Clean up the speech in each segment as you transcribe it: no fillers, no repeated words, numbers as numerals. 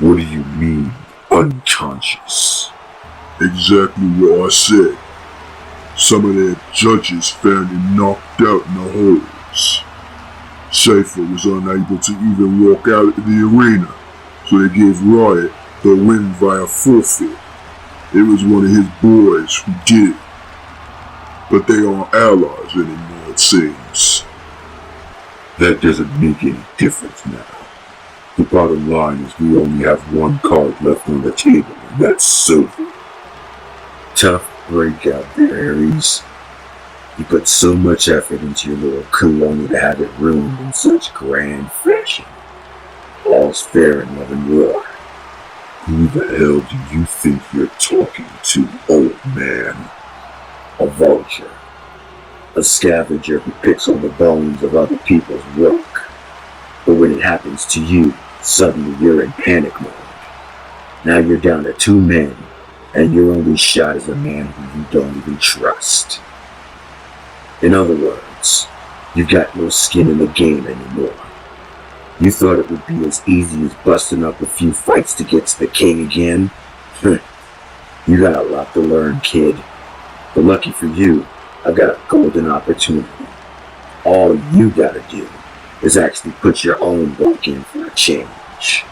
What do you mean, unconscious? Exactly what I said. Some of their judges found him knocked out in the holes. Cypher was unable to even walk out of the arena, so they gave Riot the win via forfeit. It was one of his boys who did it. But they aren't allies anymore, it seems. That doesn't make any difference now. The bottom line is we only have one card left on the table, and that's silver. Tough breakout there, Ares. You put so much effort into your little coup only to have it ruined in such grand fashion. All's fair in love and war. Who the hell do you think you're talking to, old man? A vulture. A scavenger who picks on the bones of other people's work. But when it happens to you, suddenly you're in panic mode. Now you're down to 2 men, and your only shot is a man who you don't even trust. In other words, you've got no skin in the game anymore. You thought it would be as easy as busting up a few fights to get to the king again? You got a lot to learn, kid. But lucky for you, I've got a golden opportunity. All you gotta do is actually put your own work in for a change.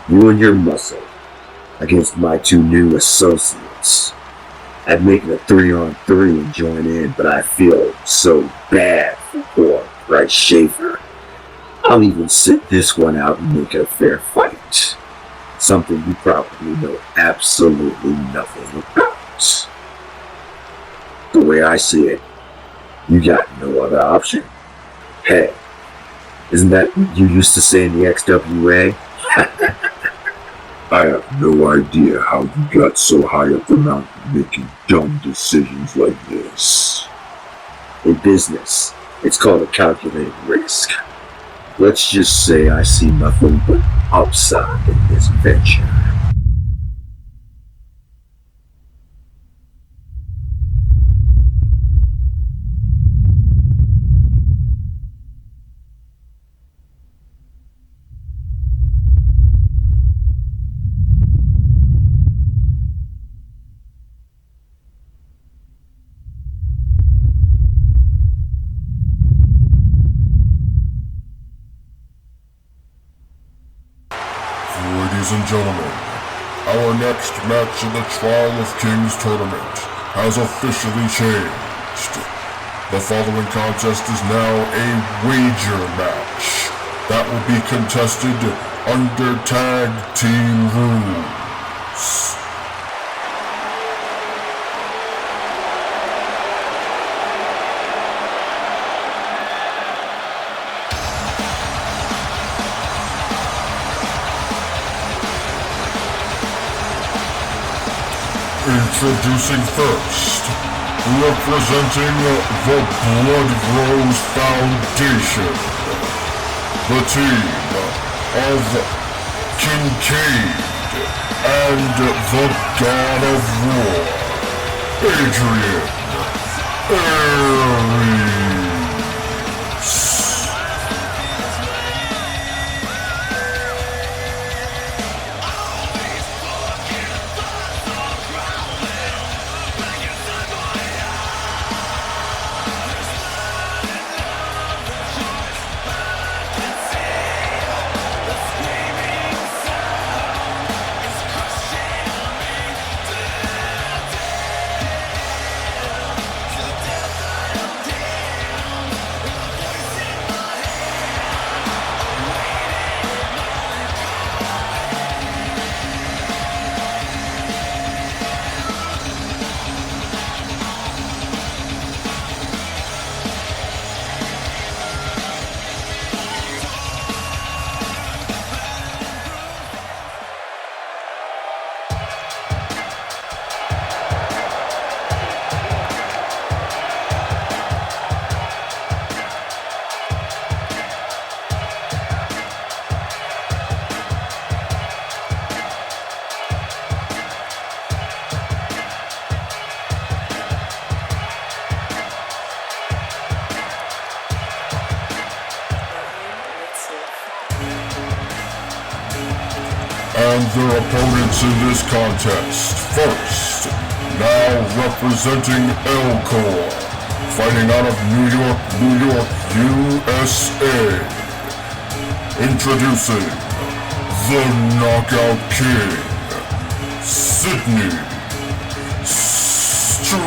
You and your muscle against my 2 new associates. I'd make it a 3-on-3 and join in, but I feel so bad for poor Bryce Schaefer. I'll even sit this one out and make it a fair fight. Something you probably know absolutely nothing about. The way I see it, you got no other option. Hey, isn't that what you used to say in the XWA? I have no idea how you got so high up the mountain making dumb decisions like this. In business, it's called a calculated risk. Let's just say I see nothing but upside in this venture. Ladies and gentlemen, our next match in the Trial of Kings tournament has officially changed. The following contest is now a wager match that will be contested under tag team rules. Introducing first, representing the Blood Rose Foundation, the team of Kincaid and the God of War, Adrian Aries. And their opponents in this contest. First, now representing Elcor, fighting out of New York, USA. Introducing the Knockout King, Sydney Striker.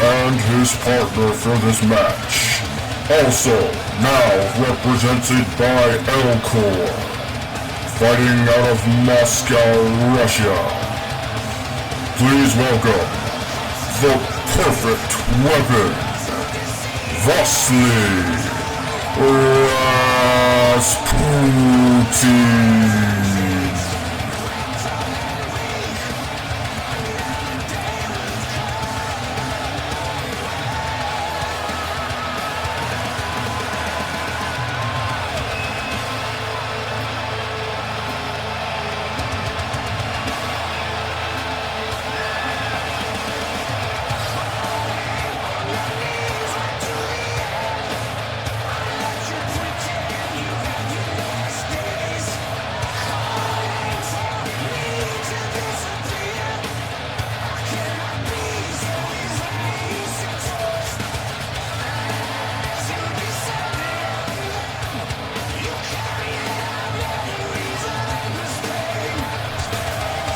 And his partner for this match, also now represented by Elcor, fighting out of Moscow, Russia. Please welcome the Perfect Weapon, Vasily Rasputin.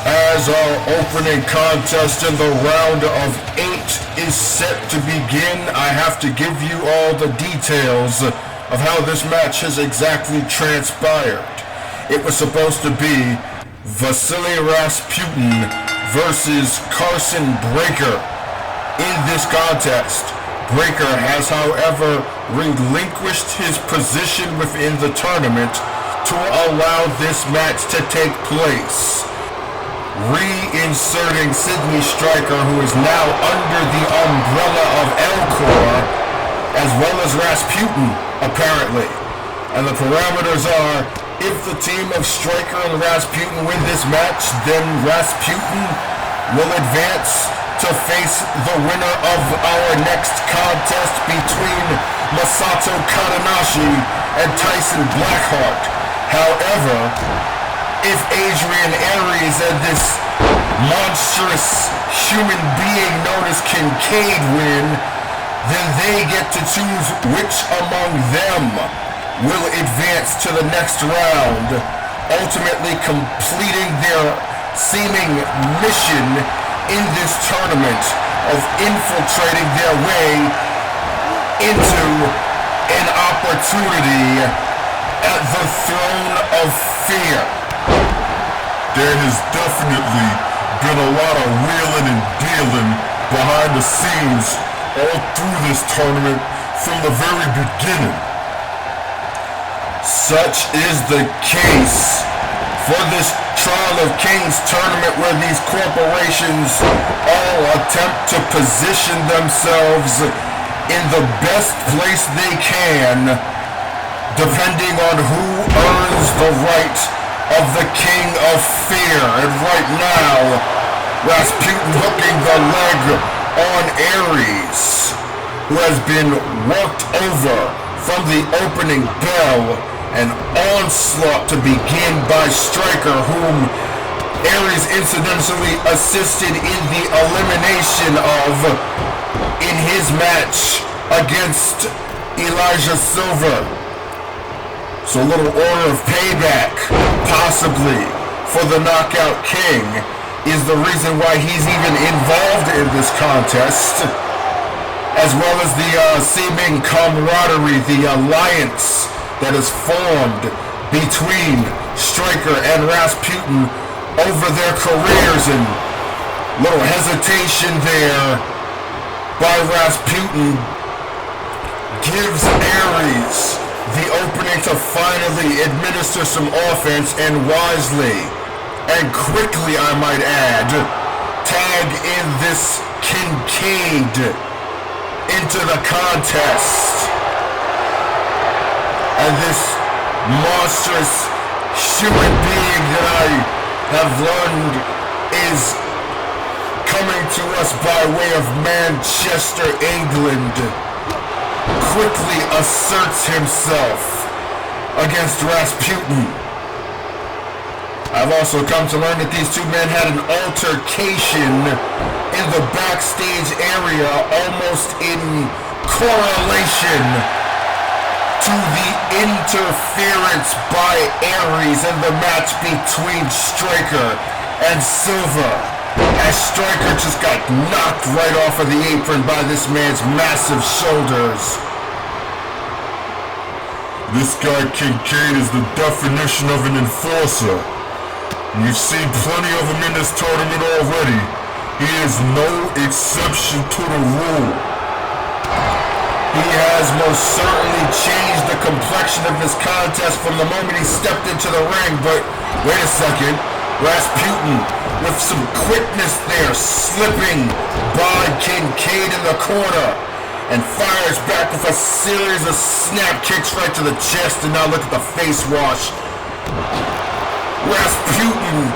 As our opening contest in the round of 8 is set to begin, I have to give you all the details of how this match has exactly transpired. It was supposed to be Vasily Rasputin versus Carson Breakker in this contest. Breakker has, however, relinquished his position within the tournament to allow this match to take place, reinserting Sydney Striker, who is now under the umbrella of Elcor, as well as Rasputin, apparently. And the parameters are, if the team of Striker and Rasputin win this match, then Rasputin will advance to face the winner of our next contest between Masato Kadonashi and Tyson Blackheart. However, if Adrian Aries and this monstrous human being known as Kincaid win, then they get to choose which among them will advance to the next round, ultimately completing their seeming mission in this tournament of infiltrating their way into an opportunity at the throne of fear. There has definitely been a lot of wheeling and dealing behind the scenes all through this tournament from the very beginning. Such is the case for this Trial of Kings tournament, where these corporations all attempt to position themselves in the best place they can, depending on who earns the right of the King of Fear. And right now, Rasputin hooking the leg on Aries, who has been worked over from the opening bell. An onslaught to begin by Striker, whom Aries incidentally assisted in the elimination of in his match against Elijah Silver. So a little order of payback, possibly, for the Knockout King is the reason why he's even involved in this contest, as well as the seeming camaraderie, the alliance that is formed between Striker and Rasputin over their careers, and little hesitation there by Rasputin gives Aries the opening to finally administer some offense, and wisely and quickly, I might add, tag in this Kincaid into the contest. And this monstrous human being that I have learned is coming to us by way of Manchester, England, quickly asserts himself against Rasputin. I've also come to learn that these two men had an altercation in the backstage area, almost in correlation to the interference by Aries in the match between Striker and Silva, as Striker just got knocked right off of the apron by this man's massive shoulders. This guy Kincaid is the definition of an enforcer. We've seen plenty of him in this tournament already. He is no exception to the rule. He has most certainly changed the complexion of this contest from the moment he stepped into the ring, but wait a second. Rasputin with some quickness there, slipping by Kincaid in the corner, and fires back with a series of snap kicks right to the chest. And now look at the face wash. Rasputin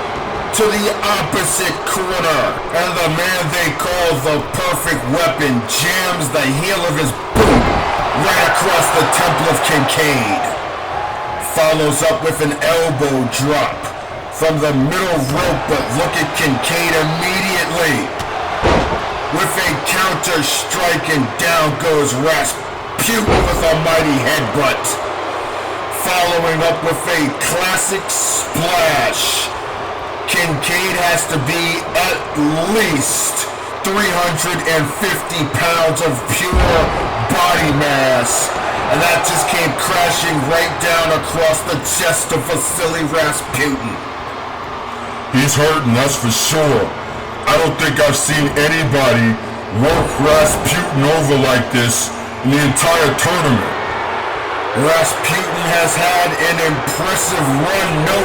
to the opposite corner, and the man they call the perfect weapon jams the heel of his boot right across the temple of Kincaid. Follows up with an elbow drop from the middle rope, but look at Kincaid immediately with a counter strike, and down goes Rasputin with a mighty headbutt. Following up with a classic splash. Kincaid has to be at least 350 pounds of pure body mass, and that just came crashing right down across the chest of Vasily Rasputin. He's hurting, that's for sure. I don't think I've seen anybody work Rasputin over like this in the entire tournament. Rasputin has had an impressive run, no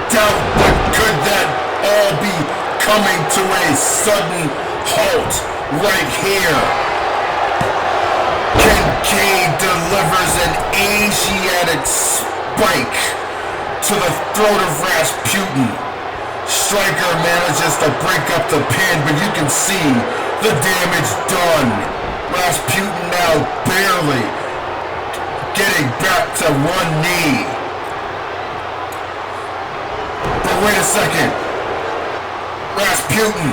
doubt, but could that all be coming to a sudden halt right here? Kincaid delivers an Asiatic spike to the throat of Rasputin. Striker manages to break up the pin, but you can see the damage done. Rasputin now barely getting back to one knee. But wait a second. Rasputin.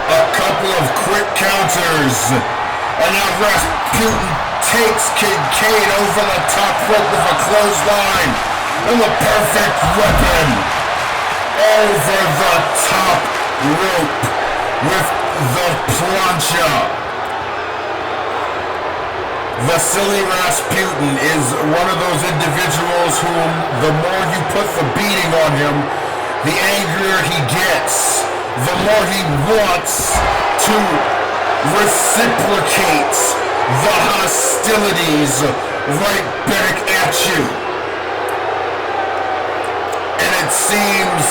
A couple of quick counters. And now Rasputin takes Kincaid over the top rope with a clothesline. And the perfect weapon. Over the top rope with the plancha. Vasily Rasputin is one of those individuals whom the more you put the beating on him, the angrier he gets, the more he wants to reciprocate the hostilities right back at you. And it seems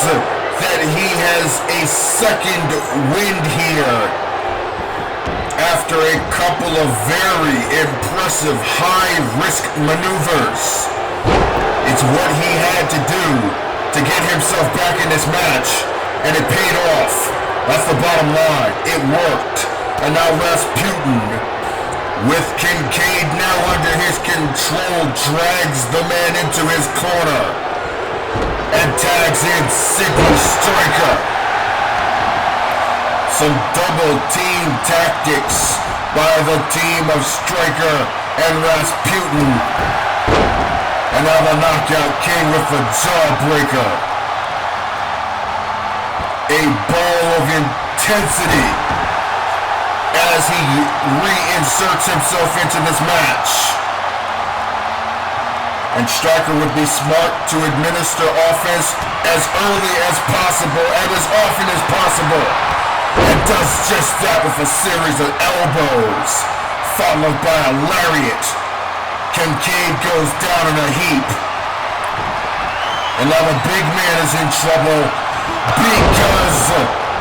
that he has a second wind here after a couple of very impressive high-risk maneuvers. It's what he had to do to get himself back in this match, and it paid off. That's the bottom line. It worked. And now Rasputin, with Kincaid now under his control, drags the man into his corner and tags in Sigma Striker. Some double team tactics by the team of Striker and Rasputin. And now the Knockout King with the jawbreaker. a ball of intensity as he reinserts himself into this match. And Striker would be smart to administer offense as early as possible and as often as possible. And does just that with a series of elbows, followed by a lariat. Kincaid goes down in a heap. And now the big man is in trouble because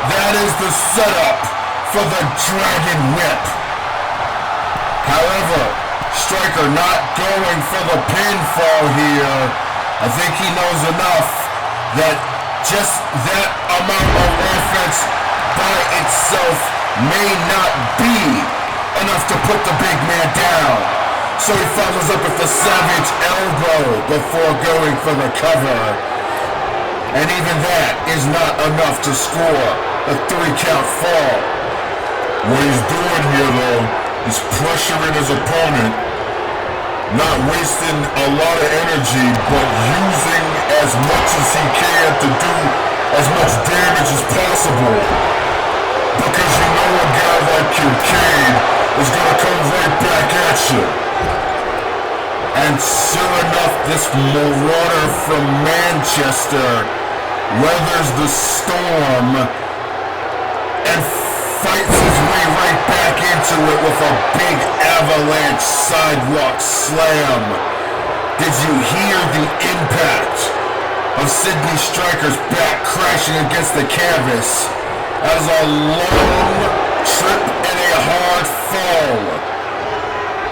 that is the setup for the Dragon Whip. However, Striker not going for the pinfall here. I think he knows enough that just that amount of offense by itself may not be enough to put the big man down. So he follows up with the savage elbow before going for the cover. And even that is not enough to score a 3-count fall. What he's doing here, though, is pressuring his opponent, not wasting a lot of energy, but using as much as he can to do as much damage as possible. Because you know a guy like Kincaid is going to come right back at you. And sure enough, this marauder from Manchester weathers the storm and fights his way right back into it with a big avalanche sidewalk slam. Did you hear the impact of Sydney Striker's back crashing against the canvas? That was a long trip and a hard fall.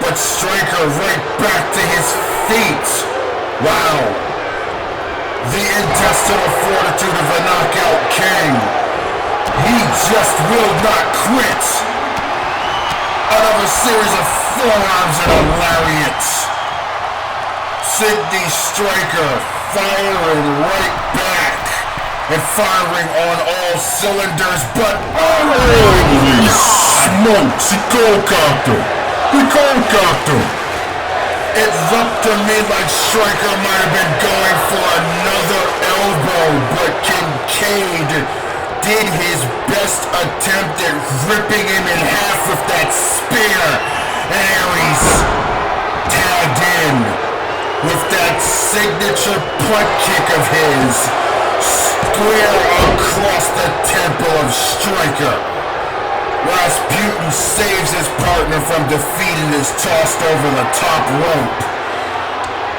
But Striker right back to his feet. Wow. The intestinal fortitude of a knockout king. He just will not quit. Another series of forearms and a lariat. Sydney Striker firing right back and firing on all cylinders, but holy smokes, he cold-cocked him. He cold-cocked him. It looked to me like Striker might have been going for another elbow, but Kincaid did his best attempt at ripping him in half with that spear. And Aries tagged in with that signature punt kick of his, square across the temple of Striker. Rasputin saves his partner from defeat and is tossed over the top rope.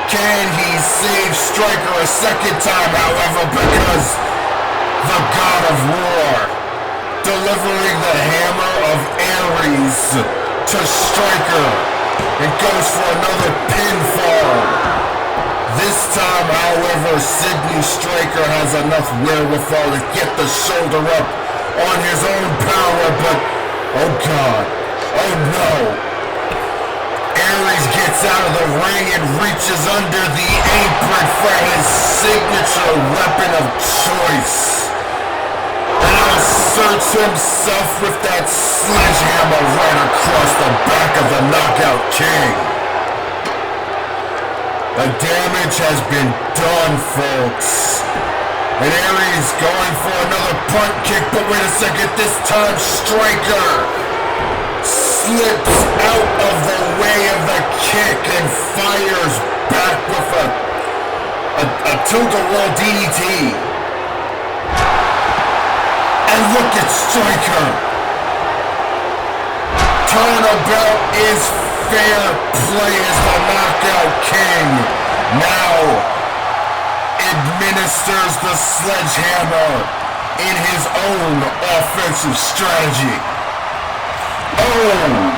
Can he save Striker a second time, however, because the God of War delivering the hammer of Ares to Striker and goes for another pinfall. This time, however, Sydney Striker has enough wherewithal to get the shoulder up on his own power, but oh God, oh no. Ares gets out of the ring and reaches under the apron for his signature weapon of choice. And asserts himself with that sledgehammer right across the back of the Knockout King. The damage has been done, folks. And Ares going for another punt kick, but wait a second, this time Striker slips out of the way of the kick and fires back with a tilt-a-whirl DDT. And look at Striker. Turnabout is fair play as the Knockout King now administers the sledgehammer in his own offensive strategy. Oh!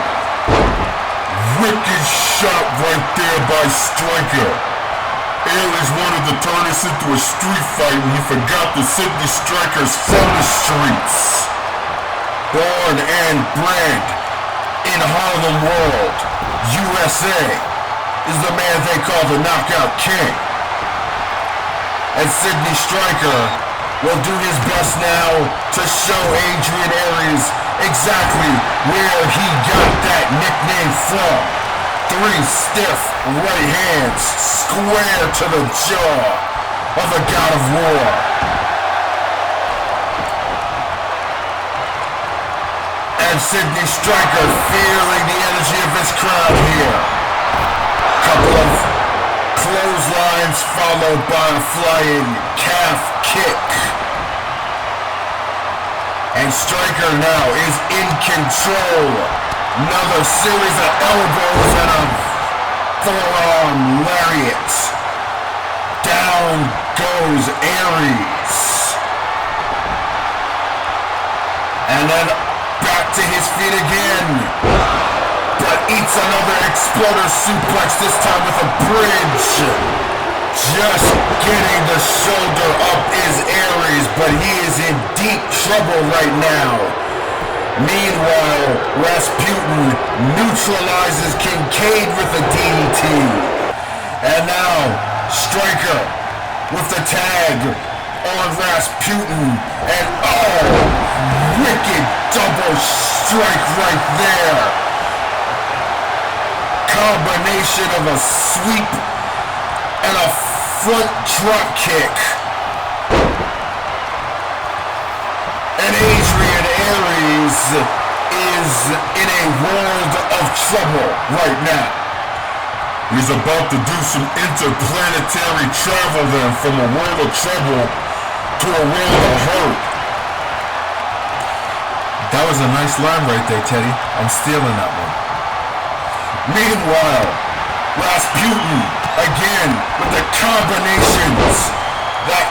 Wicked shot right there by Striker. Ares wanted to turn this into a street fight when he forgot that Sydney Striker's from the streets. Born and bred in Harlem World, USA, is the man they call the Knockout King. And Sydney Striker will do his best now to show Adrian Ares exactly where he got that nickname from. 3 stiff right hands square to the jaw of the God of War. and Sidney Striker feeling the energy of this crowd here. Couple of clotheslines followed by a flying calf kick. And Striker now is in control. Another series of elbows and a forearm lariat. Down goes Aries. And then back to his feet again. But eats another exploder suplex, this time with a bridge. Just getting the shoulder up is Aries, but he is in deep trouble right now. Meanwhile, Rasputin neutralizes Kincaid with a DDT. And now, Striker with the tag on Rasputin. And oh, wicked double strike right there. Combination of a sweep and a front drop kick. And Adrian Aries is in a world of trouble right now. He's about to do some interplanetary travel then, from a world of trouble to a world of hurt. That was a nice line right there, Teddy. I'm stealing that one. Meanwhile, Rasputin, again, with the combinations, that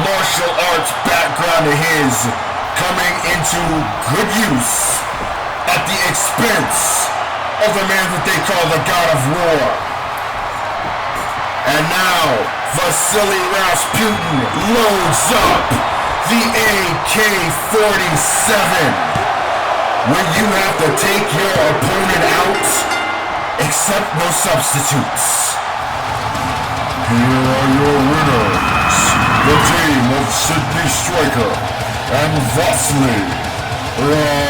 martial arts background of his, coming into good use at the expense of the man that they call the God of War. And now, Vasily Rasputin loads up the AK-47. When you have to take your opponent out, accept no substitutes. Here are your winners, the team of Sidney Striker and Vasily Rasputin.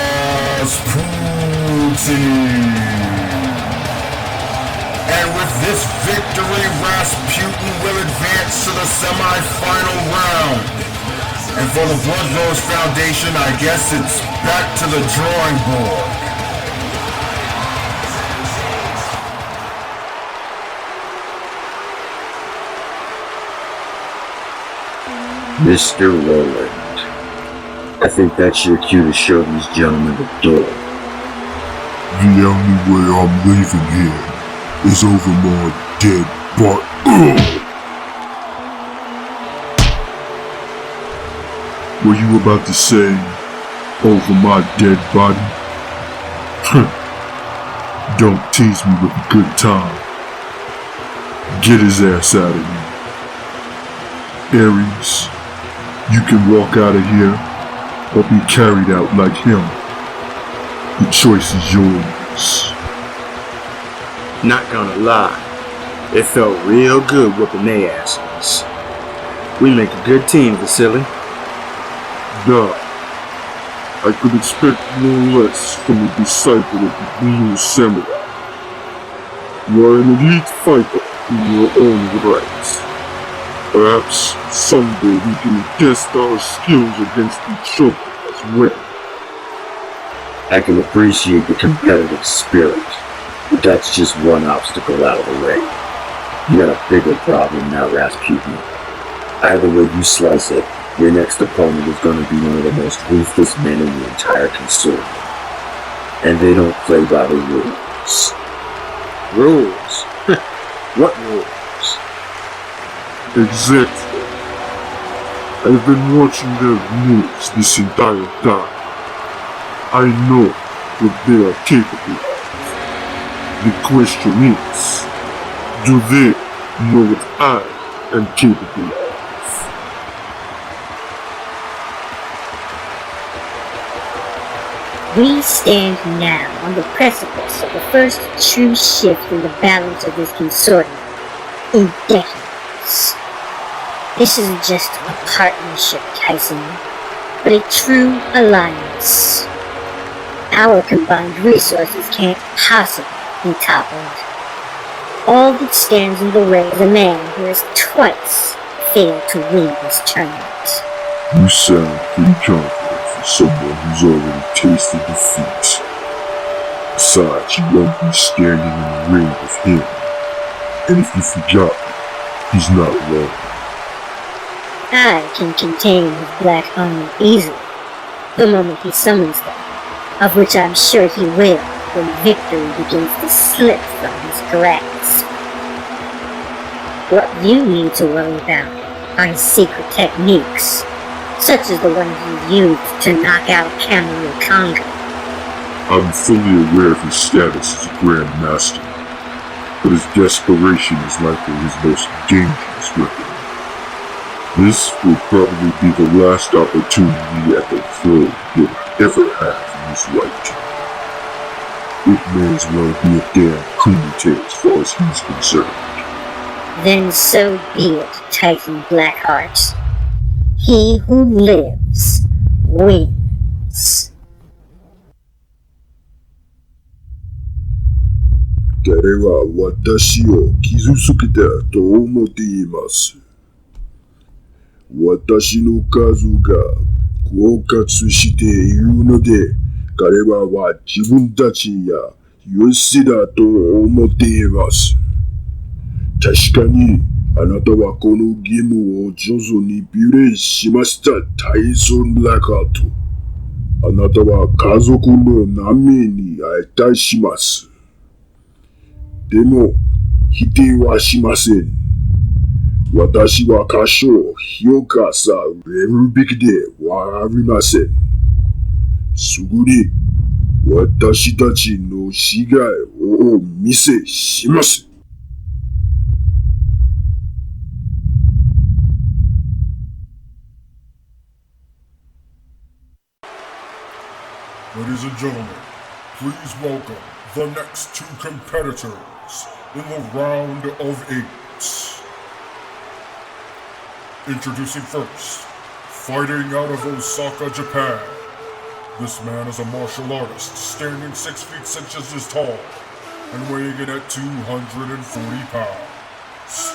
And with this victory, Rasputin will advance to the semi-final round. And for the Blood Rose Foundation, I guess it's back to the drawing board. Mr. Rowland, I think that's your cue to show these gentlemen the door. The only way I'm leaving here is over my dead body. Were you about to say, over my dead body? Don't tease me with a good time. Get his ass out of here. Aries, you can walk out of here or be carried out like him. The choice is yours. Not gonna lie, it felt real good whooping their asses. We make a good team, Vasily. Nah, I could expect no less from a disciple of the Blue Samurai. You are an elite fighter in your own right. Perhaps someday we can test our skills against each other as well. I can appreciate the competitive spirit, but that's just one obstacle out of the way. You got a bigger problem now, Rasputin. Either way you slice it, your next opponent is going to be one of the most ruthless men in the entire consortium. And they don't play by the rules. Rules? What rules? Exactly. I've been watching their moves this entire time. I know what they are capable of. The question is, do they know what I am capable of? We stand now on the precipice of the first true shift in the balance of this consortium in decades. This isn't just a partnership, Tyson, but a true alliance. Our combined resources can't possibly be toppled. All that stands in the way is a man who has twice failed to win this tournament. You sound pretty confident, for someone who's already tasted defeat. Besides, you won't be standing in the ring with him. And if you forgot, he's not wrong. I can contain his black army easily, the moment he summons them, of which I'm sure he will when victory begins to slip from his grasp. What you need to worry about are his secret techniques, such as the one he used to knock out Cameron Congo. I'm fully aware of his status as a Grand Master, but his desperation is likely his most dangerous weapon. This will probably be the last opportunity at the throne he'll ever have in his lifetime. It may as well be a damn kumite as far as he's concerned. Then so be it, Titan Blackheart. He who lives wins. 誰は私を傷つけたと思っています。私の数が枯渇しているので、彼らは自分たちや優勢だと思っています。確かに、あなたはこのゲームを上手にプレイしました、タイソン・ブラックハート。あなたは家族の波に値します。でも、否定はしません。私は歌唱を評価されるべきではありません。すぐに私たちの死骸をお見せします。Ladies and gentlemen, please welcome the next two competitors in the round of 8. Introducing first, fighting out of Osaka, Japan. This man is a martial artist, standing 6 feet 6 inches tall and weighing in at 240 pounds.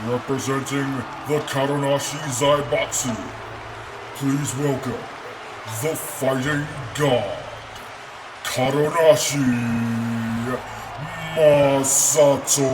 Representing the Kadonashi Zaibatsu, please welcome the fighting god, Kadonashi Masato.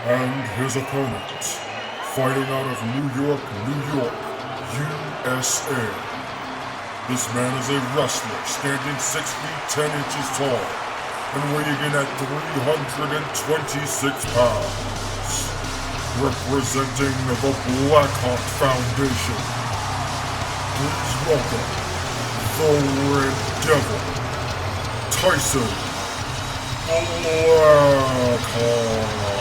And his opponent, fighting out of New York, USA. This man is a wrestler, standing 6 feet 10 inches tall and weighing in at 326 pounds. Representing the Blackheart Foundation, please welcome the Red Devil, Tyson Blackheart.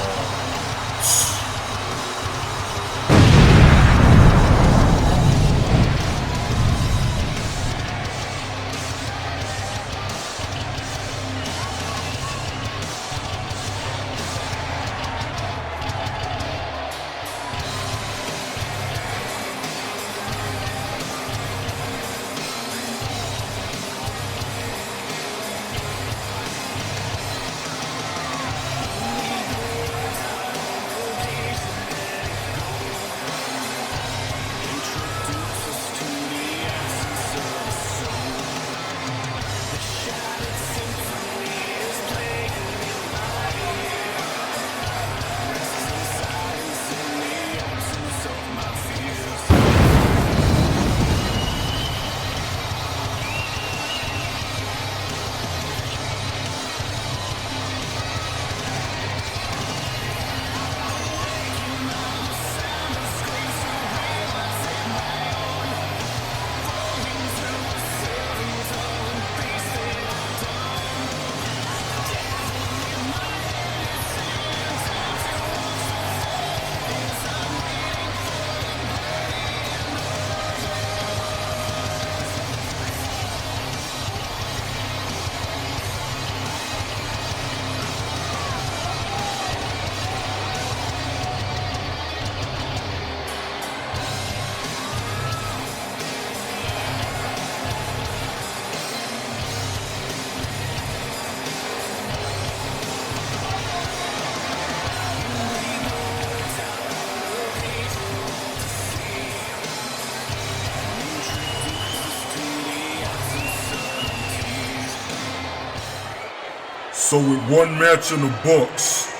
So with one match in the books,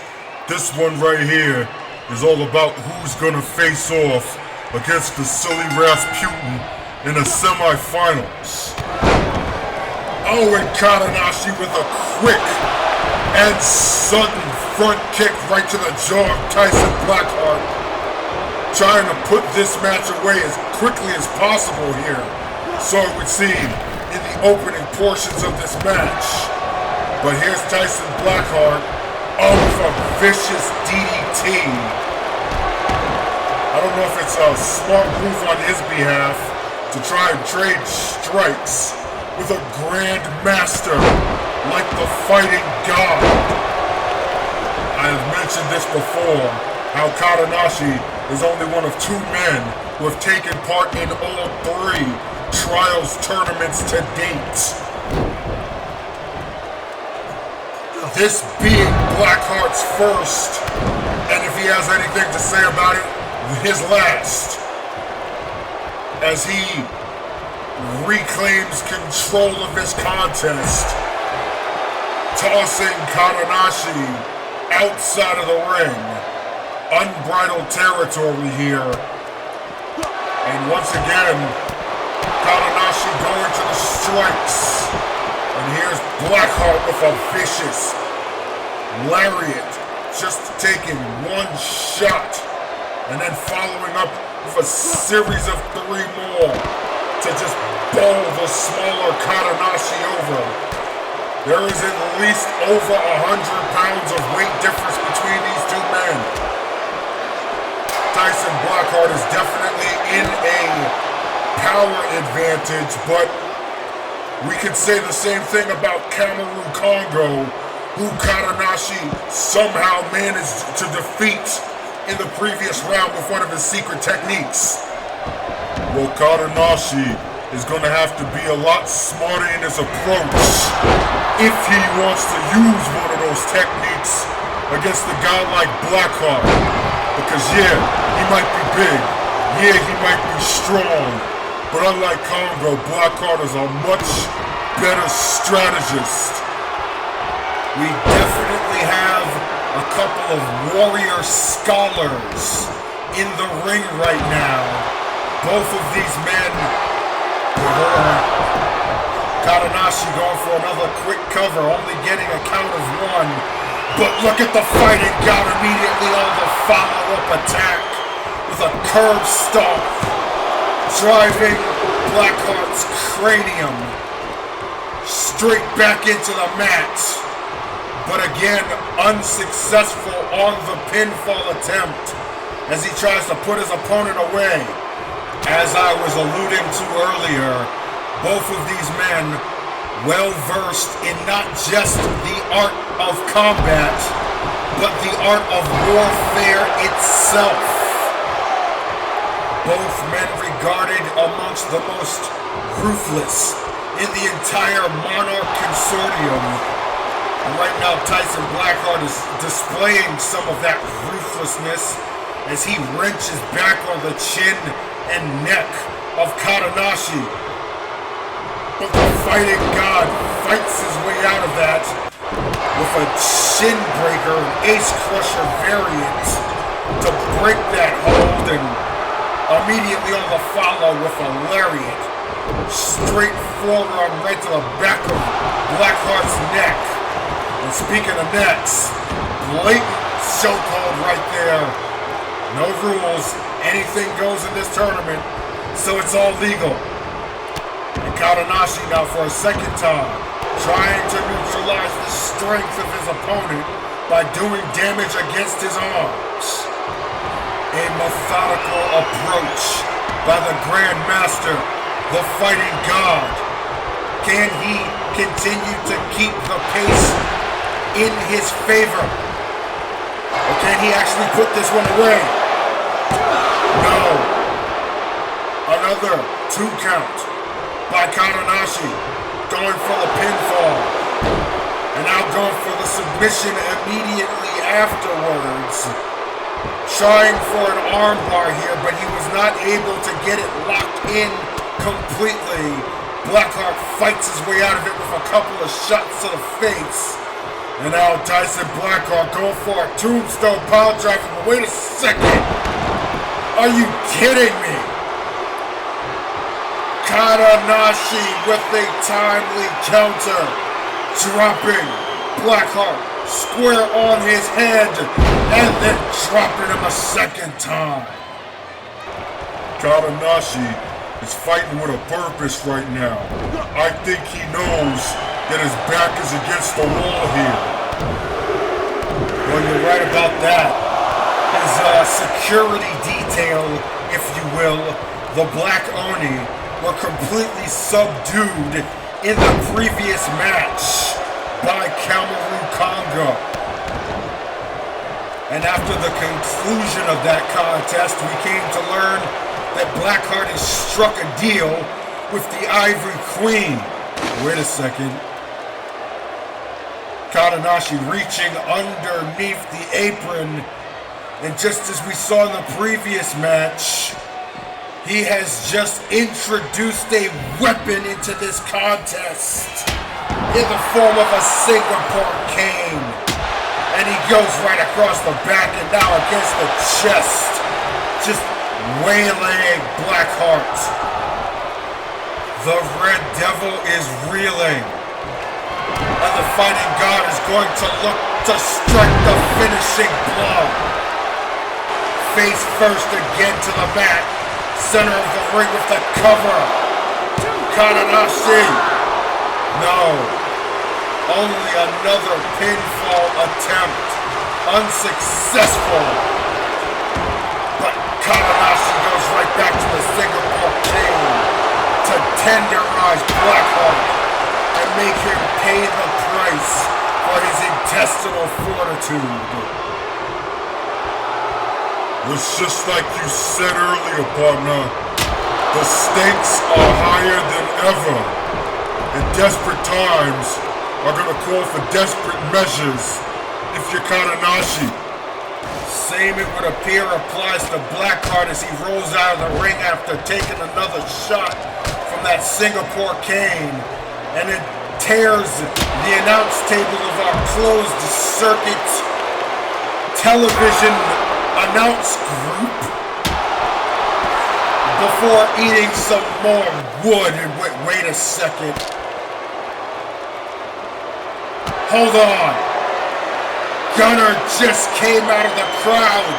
this one right here is all about who's gonna face off against the silly Rasputin in the semifinals. Oh, and Kadonashi with a quick and sudden front kick right to the jaw of Tyson Blackheart, trying to put this match away as quickly as possible here, so it would seem, in the opening portions of this match. But here's Tyson Blackheart, with a vicious DDT. I don't know if it's a smart move on his behalf to try and trade strikes with a Grand Master like the Fighting God. I have mentioned this before, how Kadonashi is only one of 2 men who have taken part in all 3 Trials tournaments to date. This being Blackheart's first, and if he has anything to say about it, his last, as he reclaims control of this contest, tossing Kadonashi outside of the ring. Unbridled territory here. And once again, Kadonashi going to the strikes. And here's Blackheart with a vicious lariat, just taking one shot and then following up with a series of 3 more to just bowl the smaller Kadonashi over. There is at least over 100 pounds of weight difference between these 2 men. Tyson Blackheart is definitely in a power advantage, but we could say the same thing about Cameroon Congo, who Kadonashi somehow managed to defeat in the previous round with one of his secret techniques. Well, Kadonashi is going to have to be a lot smarter in his approach if he wants to use one of those techniques against a guy like Blackheart. Because yeah, he might be big, yeah, he might be strong, but unlike Congo, Blackheart is a much better strategist. We definitely have a couple of warrior scholars in the ring right now. Both of these men, Kadonashi going for another quick cover, only getting a count of 1. But look at the Fighting God immediately on the follow-up attack with a curb stomp, driving Blackheart's cranium straight back into the mat. But again, unsuccessful on the pinfall attempt as he tries to put his opponent away. As I was alluding to earlier, both of these men well-versed in not just the art of combat, but the art of warfare itself. Both men regarded amongst the most ruthless in the entire Monarch Consortium. And right now, Tyson Blackheart is displaying some of that ruthlessness as he wrenches back on the chin and neck of Kadonashi. But the Fighting God fights his way out of that with a shin breaker, ace crusher variant to break that hold, and immediately on the follow with a lariat. Straight forearm right to the back of Blackheart's neck. And speaking of necks, blatant chokehold right there. No rules, anything goes in this tournament, so it's all legal. And Kadonashi now for a second time, trying to neutralize the strength of his opponent by doing damage against his arms. A methodical approach by the Grand Master, the Fighting God. Can he continue to keep the pace in his favor? Or can he actually put this one away? No. Another 2 count by Kadonashi, going for the pinfall, and now going for the submission immediately afterwards. Trying for an armbar here, but he was not able to get it locked in completely. Blackheart fights his way out of it with a couple of shots to the face, And now Tyson Blackheart going for a tombstone power driver. But wait a second. Are you kidding me? Kadonashi with a timely counter. Dropping Blackheart square on his head. And then dropping him a second time. Kadonashi is fighting with a purpose right now. I think he knows that his back is against the wall here. Well, you're right about that. His security detail, if you will, the Black Oni, were completely subdued in the previous match by Cameroon Congo. And after the conclusion of that contest, we came to learn that Blackheart has struck a deal with the Ivory Queen. Wait a second. Kadonashi reaching underneath the apron, and just as we saw in the previous match, he has just introduced a weapon into this contest in the form of a Singapore cane. And he goes right across the back and now against the chest, just waylaying Blackheart. The Red Devil is reeling. And the Fighting God is going to look to strike the finishing blow. Face first again to the mat. Center of the ring with the cover. Kadonashi. No. Only another pinfall attempt. Unsuccessful. But Kadonashi goes right back to the Singapore cane to tenderize Blackheart and make him pay the price for his intestinal fortitude. It's just like you said earlier, partner. The stakes are higher than ever. And desperate times are gonna call for desperate measures if you're Kadonashi. Same, it would appear, applies to Blackheart as he rolls out of the ring after taking another shot from that Singapore cane. And it tears the announce table of our closed circuit television announce group before eating some more wood. And wait a second. Hold on. Gunnar just came out of the crowd.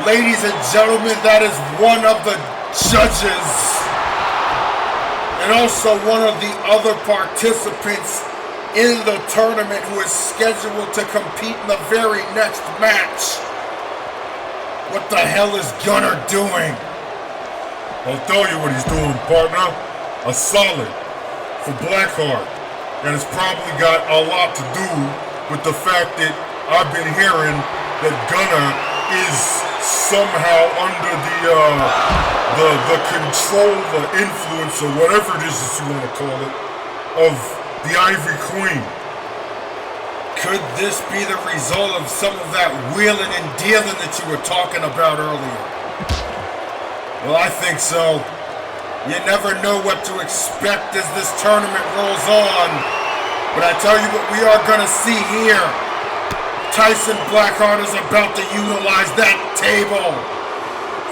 Ladies and gentlemen, that is one of the judges. And also one of the other participants in the tournament who is scheduled to compete in the very next match. What the hell is Gunnar doing? I'll tell you what he's doing, partner. A solid for Blackheart. And it's probably got a lot to do with the fact that I've been hearing that Gunnar is somehow under the control, the influence, or whatever it is that you want to call it, of the Ivory Queen. Could this be the result of some of that wheeling and dealing that you were talking about earlier? Well, I think so. You never know what to expect as this tournament rolls on. But I tell you what we are going to see here. Tyson Blackheart is about to utilize that table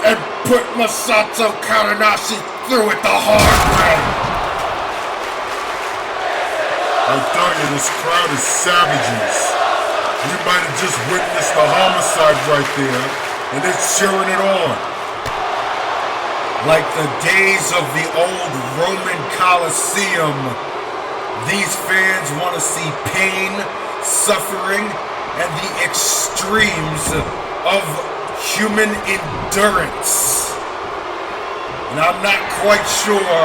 and put Masato Kadonashi through it the hard way. I tell you, this crowd is savages. You might have just witnessed the homicide right there, and it's cheering it on. Like the days of the old Roman Colosseum, these fans want to see pain, suffering, and the extremes of human endurance. And I'm not quite sure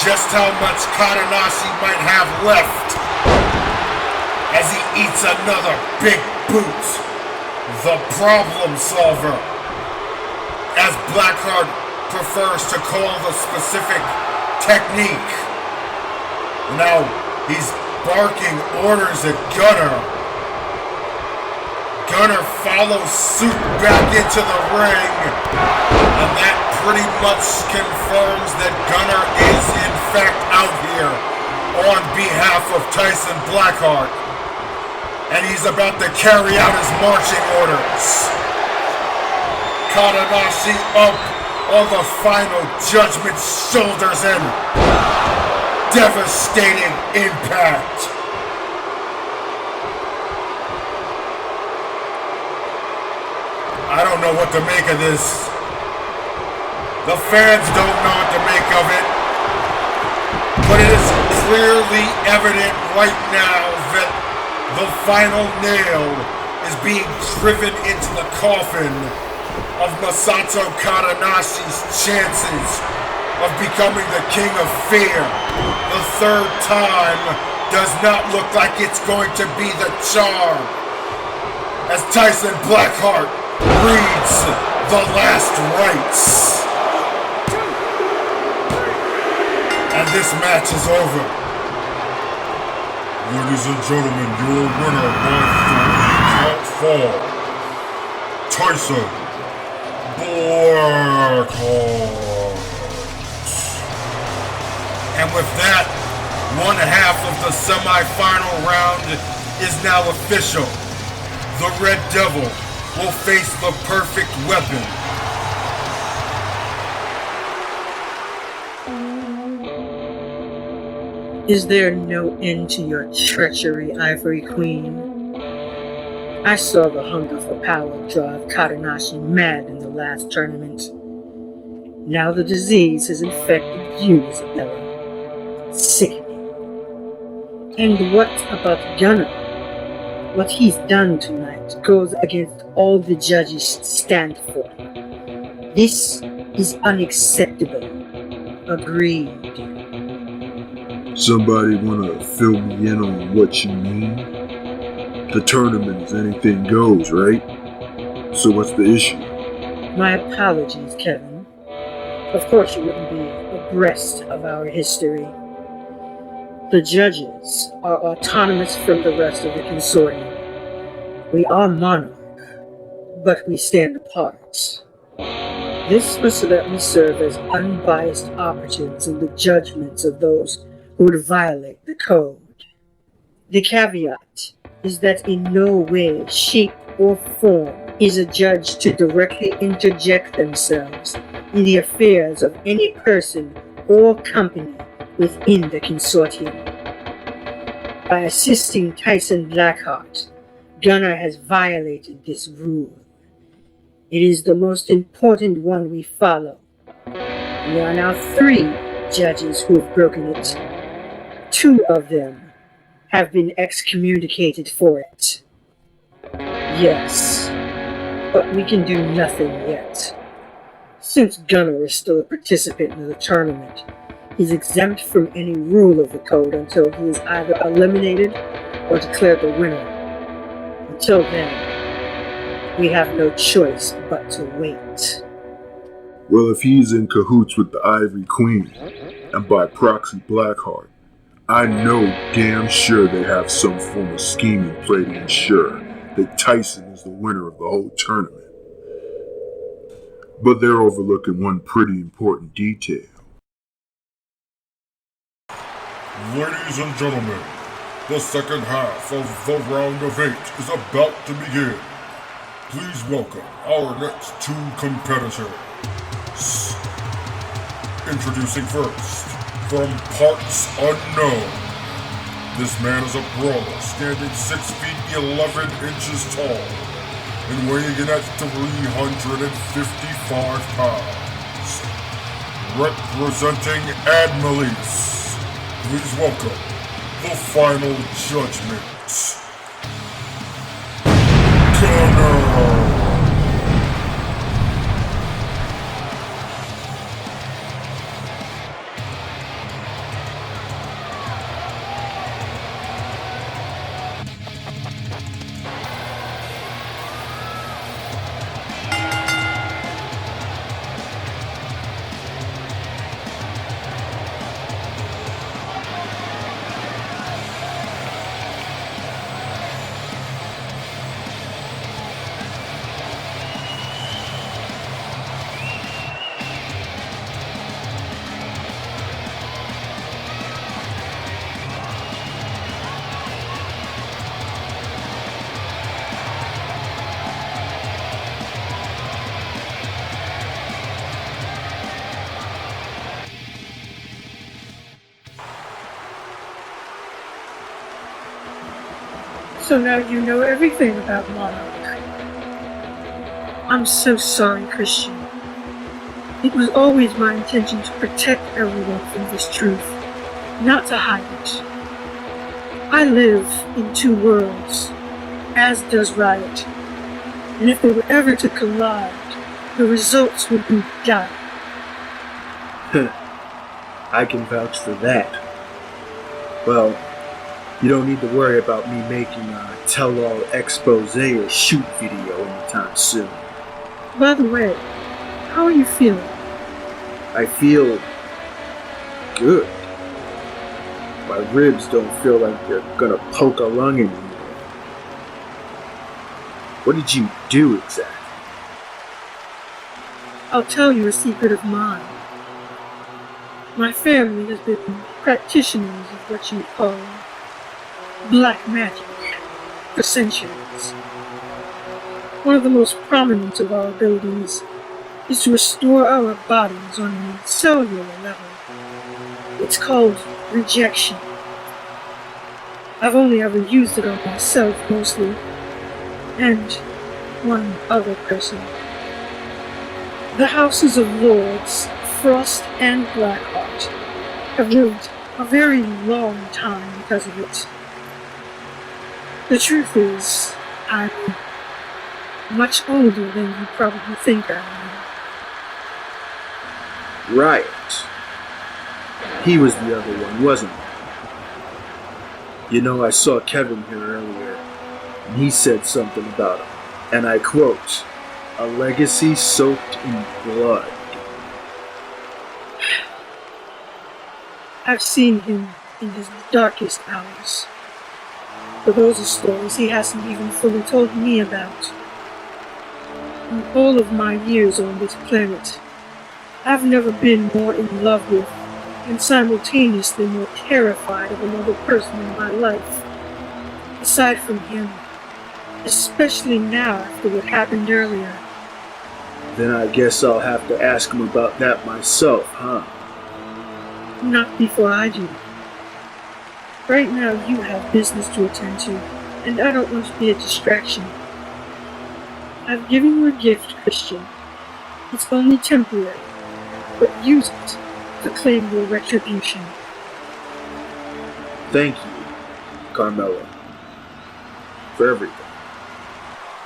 just how much Kadonashi might have left as he eats another big boot. The problem solver, as Blackheart prefers to call the specific technique. Now he's barking orders at Gunnar. Gunnar follows suit back into the ring, and that pretty much confirms that Gunnar is in fact out here on behalf of Tyson Blackheart. and he's about to carry out his marching orders. Kadonashi up on the final judgment, shoulders in. Devastating impact. I don't know what to make of this. The fans don't know what to make of it. But it is clearly evident right now that the final nail is being driven into the coffin of Masato Kadonashi's chances of becoming the King of Fear. The third time does not look like it's going to be the charm, as Tyson Blackheart reads the last rites. And this match is over. Ladies and gentlemen, your winner by 3 count fall, Tyson Blackheart. And with that, one half of the semi-final round is now official. The Red Devil will face the Perfect Weapon. Is there no end to your treachery, Ivory Queen? I saw the hunger for power drive Kadonashi mad in the last tournament. Now the disease has infected you, Isabella. Sickening. And what about Gunnar? What he's done tonight goes against all the judges stand for. This is unacceptable. Agreed. Somebody wanna fill me in on what you mean? The tournament is anything goes, right? So what's the issue? My apologies, Kevin. Of course you wouldn't be abreast of our history. The judges are autonomous from the rest of the consortium. We are monarch, but we stand apart. This was so that we serve as unbiased operatives in the judgments of those who would violate the code. The caveat is that in no way, shape, or form is a judge to directly interject themselves in the affairs of any person or company within the consortium. By assisting Tyson Blackheart, Gunnar has violated this rule. It is the most important one we follow. There are now 3 judges who have broken it. 2 of them have been excommunicated for it. Yes, but we can do nothing yet. Since Gunnar is still a participant in the tournament, he's exempt from any rule of the code until he is either eliminated or declared the winner. Until then, we have no choice but to wait. Well, if he's in cahoots with the Ivory Queen, and by proxy Blackheart, I know damn sure they have some form of scheme in play to ensure that Tyson is the winner of the whole tournament. But they're overlooking one pretty important detail. Ladies and gentlemen, the second half of the round of 8 is about to begin. Please welcome our next 2 competitors. Introducing first, from parts unknown, this man is a brawler standing 6 feet 11 inches tall and weighing in at 355 pounds. Representing Admalice, please welcome the final judgment, Gunnar. So now you know everything about Monarch. I'm so sorry, Krystian. It was always my intention to protect everyone from this truth, not to hide it. I live in two worlds, as does Riot, and if they were ever to collide, the results would be dire. I can vouch for that. Well, you don't need to worry about me making a tell-all expose or shoot video anytime soon. By the way, how are you feeling? I feel good. My ribs don't feel like they're gonna poke a lung in me. What did you do exactly? I'll tell you a secret of mine. My family has been practitioners of what you call black magic for centuries. One of the most prominent of our abilities is to restore our bodies on a cellular level. It's called rejection. I've only ever used it on myself mostly, and one other person. The Houses of Lords, Frost and Blackheart, have lived a very long time because of it. The truth is, I'm much older than you probably think I am. Riot. He was the other one, wasn't he? You know, I saw Kevin here earlier, and he said something about him, and I quote, "A legacy soaked in blood." I've seen him in his darkest hours. But those are stories he hasn't even fully told me about. In all of my years on this planet, I've never been more in love with and simultaneously more terrified of another person in my life. Aside from him, especially now after what happened earlier. Then I guess I'll have to ask him about that myself, huh? Not before I do. Right now you have business to attend to, and I don't want to be a distraction. I've given you a gift, Krystian. It's only temporary, but use it to claim your retribution. Thank you, Carmella, for everything.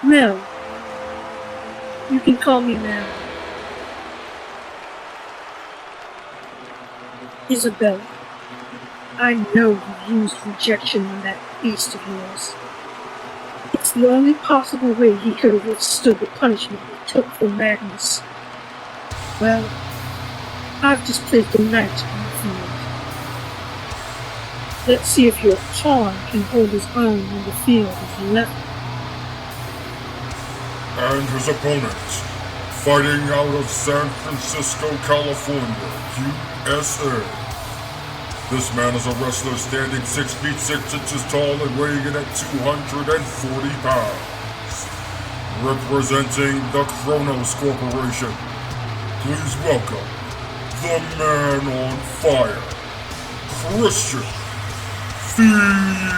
Mel. You can call me Mel. Isabella. I know you used rejection on that beast of yours. It's the only possible way he could have withstood the punishment he took for madness. Well, I've just played the knight on the field. Let's see if your pawn can hold his own when the field is level. And his opponent, fighting out of San Francisco, California, USA. This man is a wrestler standing 6 feet 6 inches tall and weighing in at 240 pounds. Representing the Kronos Corporation, please welcome the man on fire, Krystian Fenix.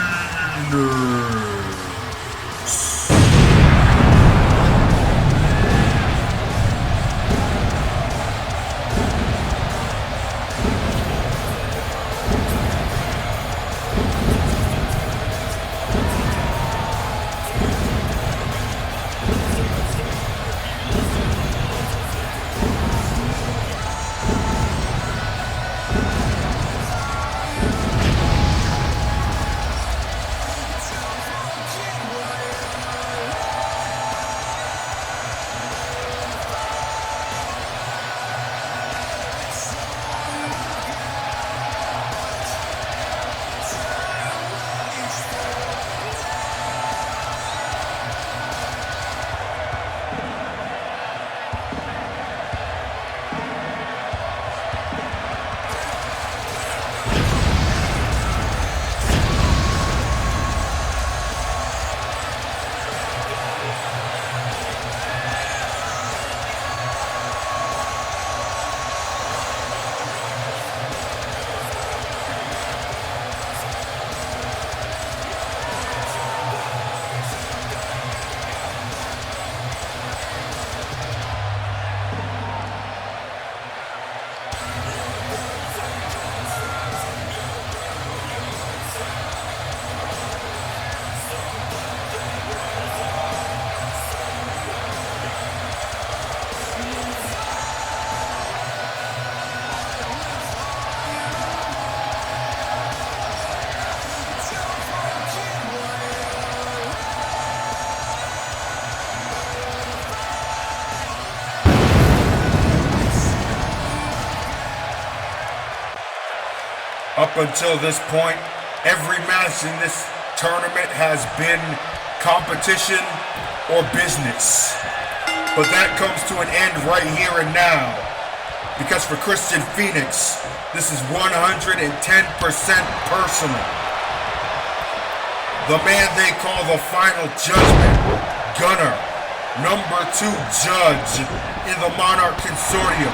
until this point, every match in this tournament has been competition or business. But that comes to an end right here and now. Because for Krystian Fenix, this is 110% personal. The man they call the Final Judgment, Gunnar, number 2 judge in the Monarch Consortium,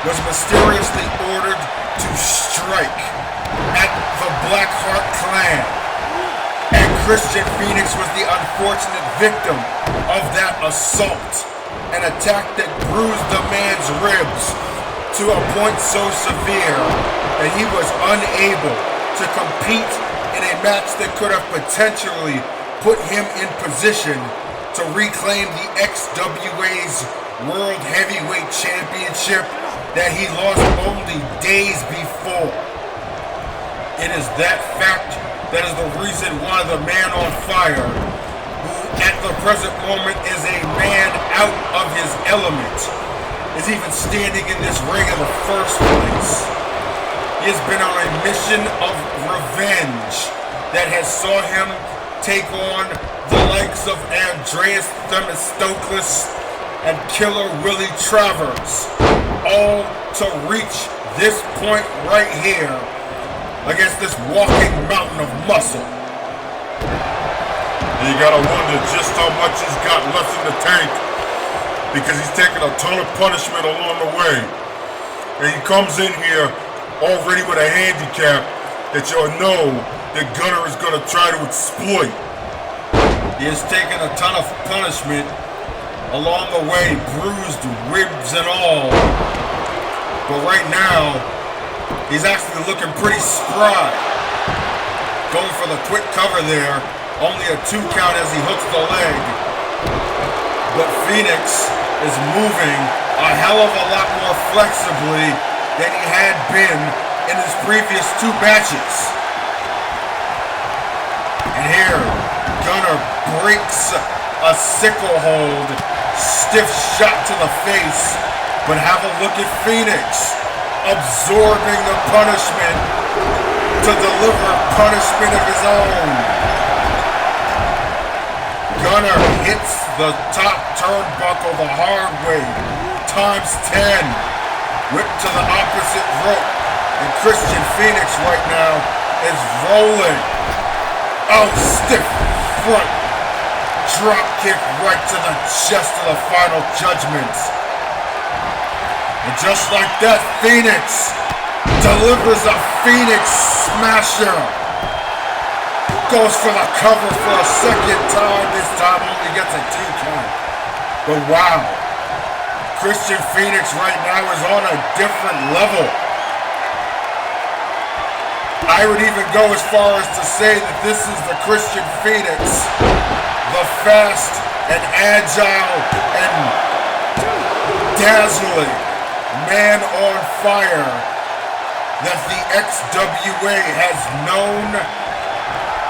was mysteriously ordered to strike at the Blackheart clan. And Krystian Fenix was the unfortunate victim of that assault, an attack that bruised the man's ribs to a point so severe that he was unable to compete in a match that could have potentially put him in position to reclaim the XWA's World Heavyweight Championship that he lost only days before. It is that fact that is the reason why the man on fire, who at the present moment is a man out of his element, is even standing in this ring in the first place. He has been on a mission of revenge that has saw him take on the likes of Andreas Themistocles and Killer Willie Travers, all to reach this point right here against this walking mountain of muscle. And you gotta wonder just how much he's got left in the tank, because he's taken a ton of punishment along the way. And he comes in here already with a handicap that you'll know that Gunnar is gonna try to exploit. He has taken a ton of punishment along the way, bruised ribs and all. But right now, he's actually looking pretty spry. Going for the quick cover there, only a 2 count as he hooks the leg. But Fenix is moving a hell of a lot more flexibly than he had been in his previous 2 matches. And here, Gunnar breaks a sickle hold, stiff shot to the face, but have a look at Fenix, absorbing the punishment to deliver punishment of his own. Gunnar hits the top turnbuckle the hard way, times 10, whipped to the opposite rope, and Krystian Fenix right now is rolling. Oh, stiff front drop kick right to the chest of the Final Judgment. And just like that, Fenix delivers a Fenix smasher. Goes for the cover for a second time. This time only gets a 2 count. But wow, Krystian Fenix right now is on a different level. I would even go as far as to say that this is the Krystian Fenix, the fast and agile and dazzling man on fire that the XWA has known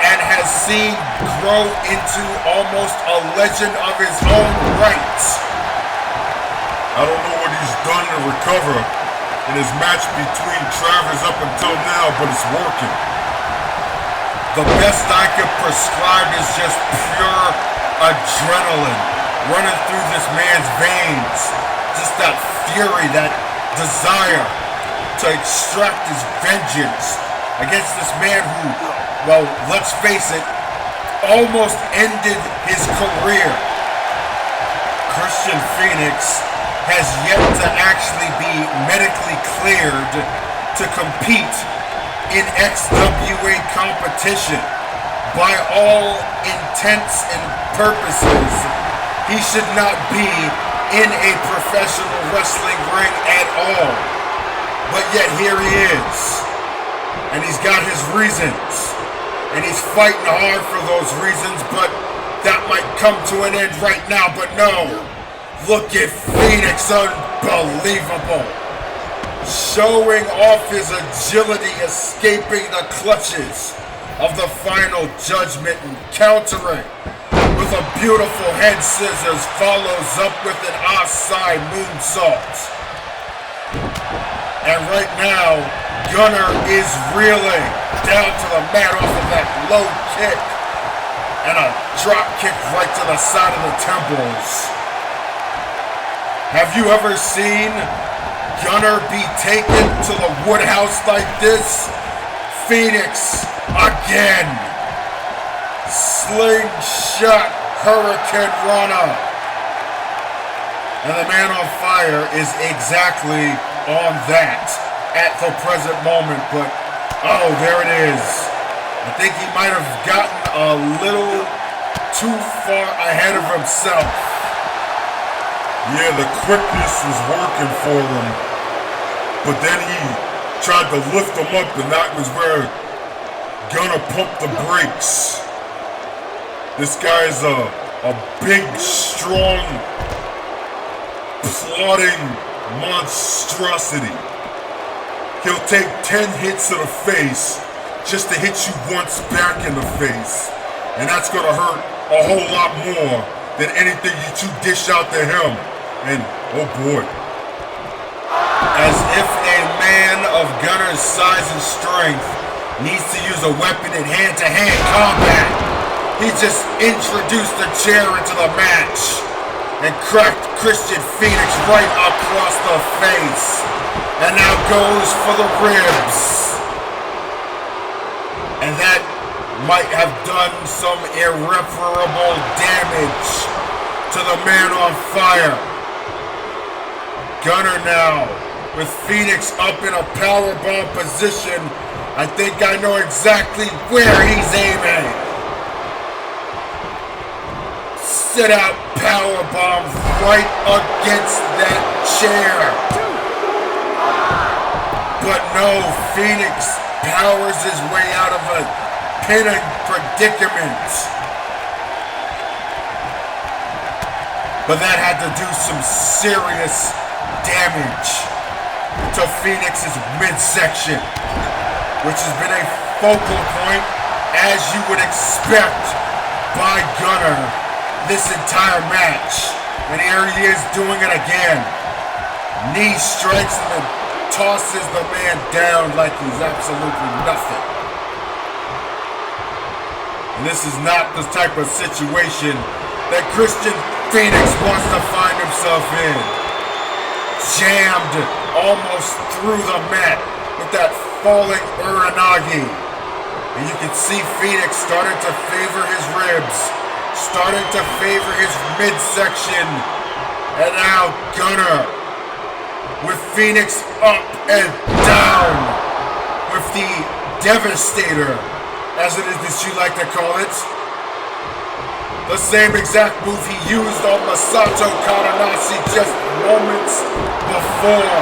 and has seen grow into almost a legend of his own right. I don't know what he's done to recover in his match between Travers up until now, but it's working. The best I could prescribe is just pure adrenaline running through this man's veins. Just that fury, that desire to extract his vengeance against this man who, well, let's face it, almost ended his career. Krystian Fenix has yet to actually be medically cleared to compete in XWA competition. By all intents and purposes, he should not be in a professional wrestling ring at all. But yet here he is. And he's got his reasons. And he's fighting hard for those reasons, but that might come to an end right now. But no. Look at Fenix, unbelievable. Showing off his agility, escaping the clutches of the Final Judgment and countering with a beautiful head scissors, follows up with an offside moonsault. And right now, Gunnar is reeling down to the mat off of that low kick. And a drop kick right to the side of the temples. Have you ever seen Gunnar be taken to the woodhouse like this? Fenix again. Slingshot Hurricane Rana. And the man on fire is exactly on that at the present moment. But, oh, there it is. I think he might have gotten a little too far ahead of himself. Yeah, the quickness was working for him. But then he tried to lift him up, and that was where Gunnar pumped the brakes. This guy's a big, strong, plodding monstrosity. He'll take 10 hits to the face just to hit you once back in the face. And that's gonna hurt a whole lot more than anything you dish out to him. And, oh boy. As if a man of Gunnar's size and strength needs to use a weapon in hand-to-hand combat, he just introduced the chair into the match and cracked Krystian Fenix right across the face. And now goes for the ribs. And that might have done some irreparable damage to the man on fire. Gunnar now with Fenix up in a powerbomb position. I think I know exactly where he's aiming. Sit out powerbomb right against that chair. But no, Fenix powers his way out of a pinning predicament. But that had to do some serious damage to Fenix's midsection, which has been a focal point, as you would expect, by Gunnar this entire match. And here he is doing it again. Knee strikes and then tosses the man down like he's absolutely nothing. And this is not the type of situation that Krystian Fenix wants to find himself in. Jammed almost through the mat with that falling Uranagi. And you can see Fenix starting to favor his ribs, starting to favor his midsection. And now Gunnar with Fenix up and down with the Devastator, as it is that you like to call it. The same exact move he used on Masato Kadonashi just moments before,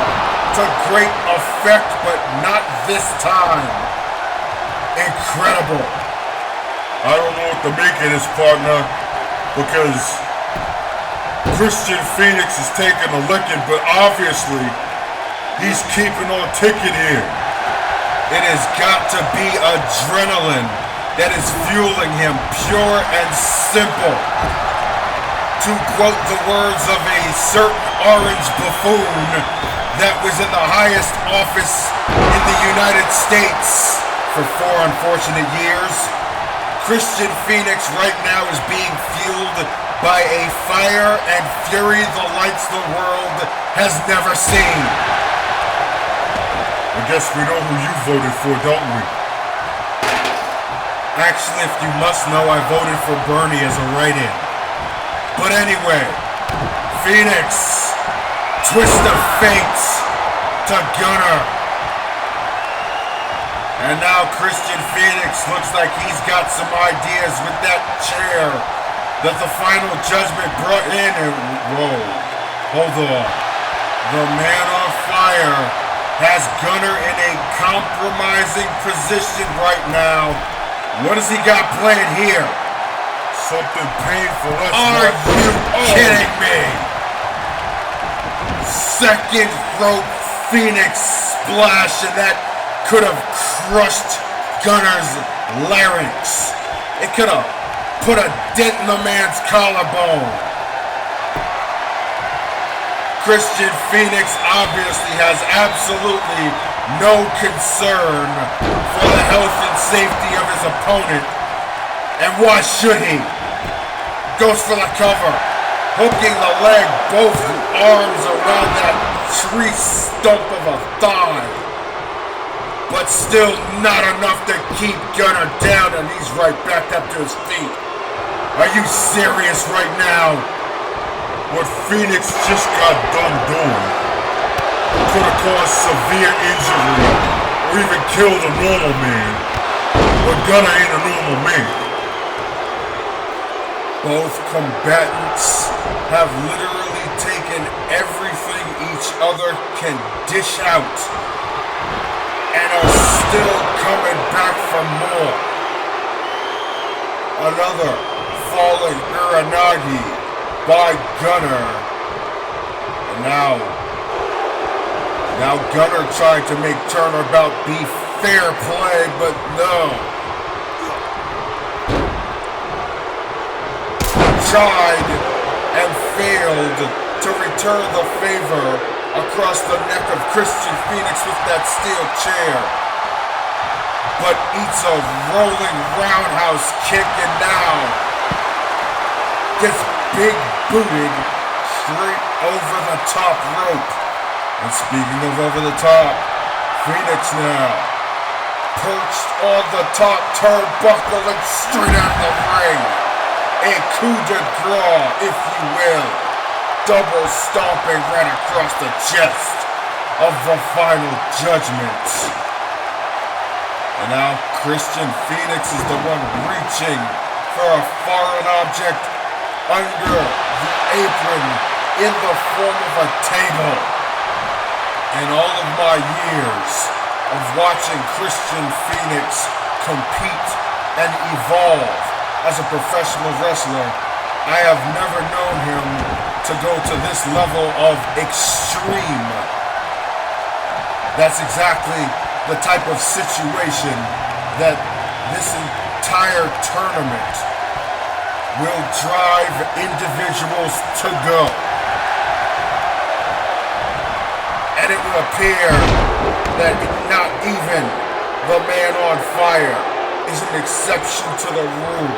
to great effect, but not this time. Incredible. I don't know what to make of this, partner, because Krystian Fenix is taking a licking, but obviously he's keeping on ticking here. It has got to be adrenaline that is fueling him, pure and simple. To quote the words of a certain orange buffoon that was in the highest office in the United States for 4 unfortunate years, Krystian Fenix right now is being fueled by a fire and fury the likes the world has never seen. I guess we know who you voted for, don't we? Actually, if you must know, I voted for Bernie as a write-in. But anyway, Fenix, twist of fate to Gunnar. And now Krystian Fenix looks like he's got some ideas with that chair that the final judgment brought in. And whoa, hold on. The man on fire has Gunnar in a compromising position right now. What has he got planned here? Something painful. Are you kidding me? Second rope Fenix splash, and that could have crushed Gunnar's larynx. It could have put a dent in the man's collarbone. Krystian Fenix obviously has absolutely no concern for the health and safety of his opponent. And why should he? Goes for the cover, hooking the leg, both arms around that tree stump of a thigh. But still not enough to keep Gunnar down, and he's right back up to his feet. Are you serious right now? What Fenix just got done doing could have caused severe injury or even killed a normal man. But Gunnar ain't a normal man. Both combatants have literally taken everything each other can dish out and are still coming back for more. Another falling Uranagi by Gunnar. And now Gunnar tried to make Turnabout be fair play, but no. Tried and failed to return the favor across the neck of Krystian Fenix with that steel chair, but eats a rolling roundhouse kick and now gets big booted straight over the top rope. And speaking of over the top, Fenix now perched on the top turnbuckle and straight out of the ring. A coup de grace, if you will. Double stomping right across the chest of the final judgment. And now Krystian Fenix is the one reaching for a foreign object under the apron in the form of a table. In all of my years of watching Krystian Fenix compete and evolve as a professional wrestler, I have never known him to go to this level of extreme. That's exactly the type of situation that this entire tournament will drive individuals to go. And it will appear that not even the man on fire is an exception to the rule.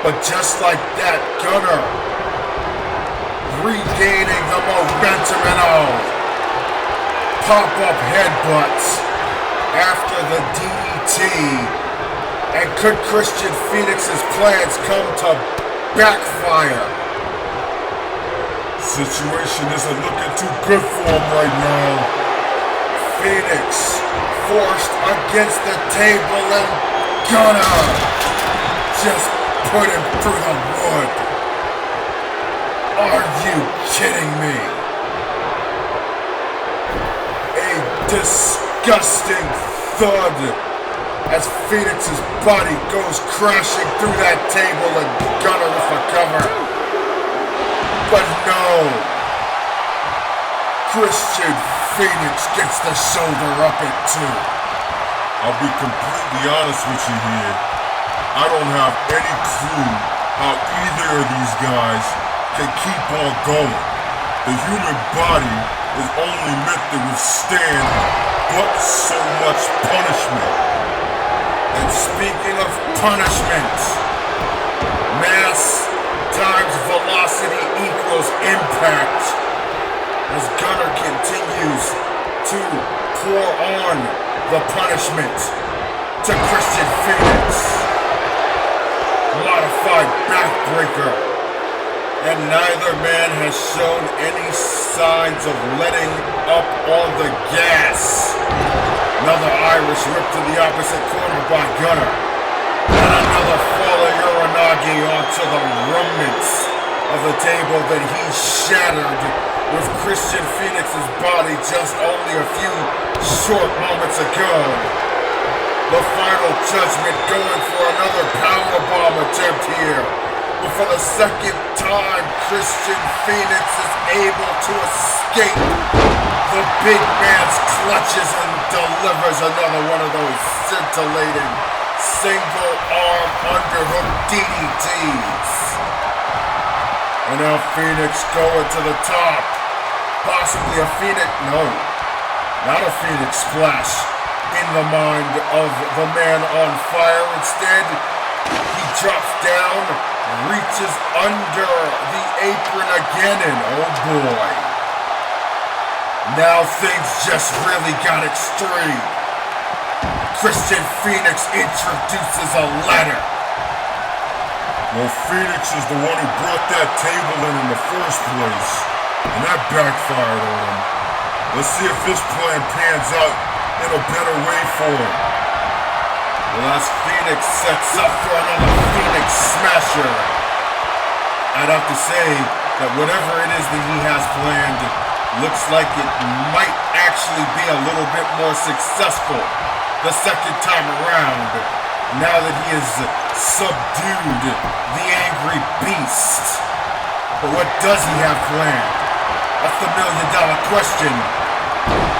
But just like that, Gunnar regaining the momentum and all. Pop-up headbutts after the DDT. And could Krystian Fenix's plans come to backfire? Situation isn't looking too good for him right now. Fenix forced against the table and Gunnar just put him through the wood. Are you kidding me? A disgusting thud as Fenix's body goes crashing through that table and Gunnar with a cover. But no, Krystian Fenix gets the shoulder up at two. I'll be completely honest with you here. I don't have any clue how either of these guys can keep on going. The human body is only meant to withstand but so much punishment. And speaking of punishment, mass times velocity equals impact as Gunnar continues to pour on the punishment to Krystian Fenix. Modified backbreaker, and neither man has shown any signs of letting up on the gas. Another Irish whip to the opposite corner by Gunnar, and another falling Uranagi onto the remnants of the table that he shattered with Krystian Fenix's body just only a few short moments ago. The final judgment going for another powerbomb attempt here. But for the second time, Krystian Fenix is able to escape the big man's clutches and delivers another one of those scintillating single arm underhook DDTs. And now Fenix going to the top. Possibly a Fenix, no. Not a Phoenix splash in the mind of the man on fire. Instead, he drops down, reaches under the apron again, and oh boy. Now things just really got extreme. Krystian Fenix introduces a ladder. Well, Fenix is the one who brought that table in the first place, and that backfired on him. Let's see if this plan pans out in a better way for him. Well, as Fenix sets up for another Phoenix Smasher, I'd have to say that whatever it is that he has planned looks like it might actually be a little bit more successful the second time around, now that he has subdued the angry beast. But what does he have planned? That's the million-dollar question.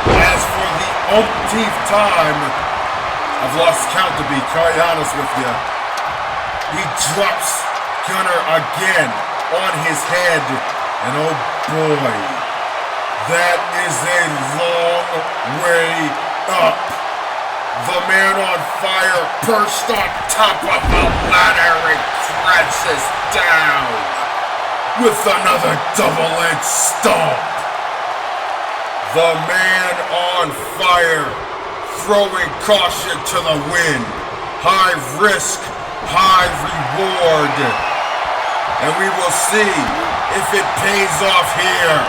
As for the umpteenth time, I've lost count, to be quite honest with you, he drops Gunnar again on his head, and oh boy, that is a long way up. The man on fire perched on top of the ladder and crashes down with another double-edged stomp. The man on fire throwing caution to the wind. High risk, high reward. And we will see if it pays off here.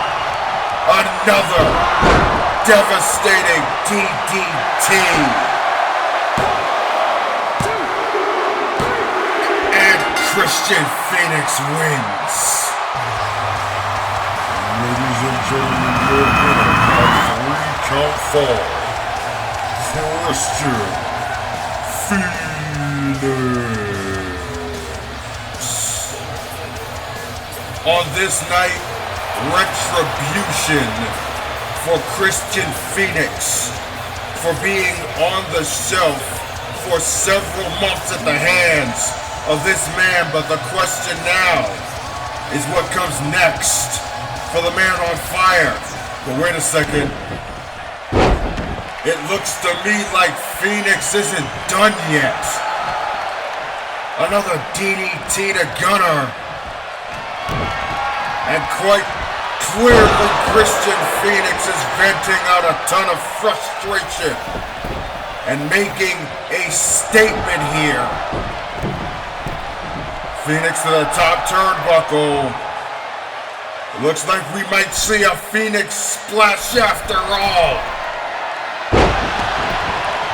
Another devastating DDT. And Krystian Fenix wins. Ladies and gentlemen, your winner by 3 count fall, Krystian Fenix. On this night, retribution for Krystian Fenix for being on the shelf for several months at the hands of this man. But the question now is what comes next for the man on fire. But wait a second. It looks to me like Fenix isn't done yet. Another DDT to Gunnar. And quite clearly, Krystian Fenix is venting out a ton of frustration and making a statement here. Fenix to the top turnbuckle. It looks like we might see a Phoenix splash after all.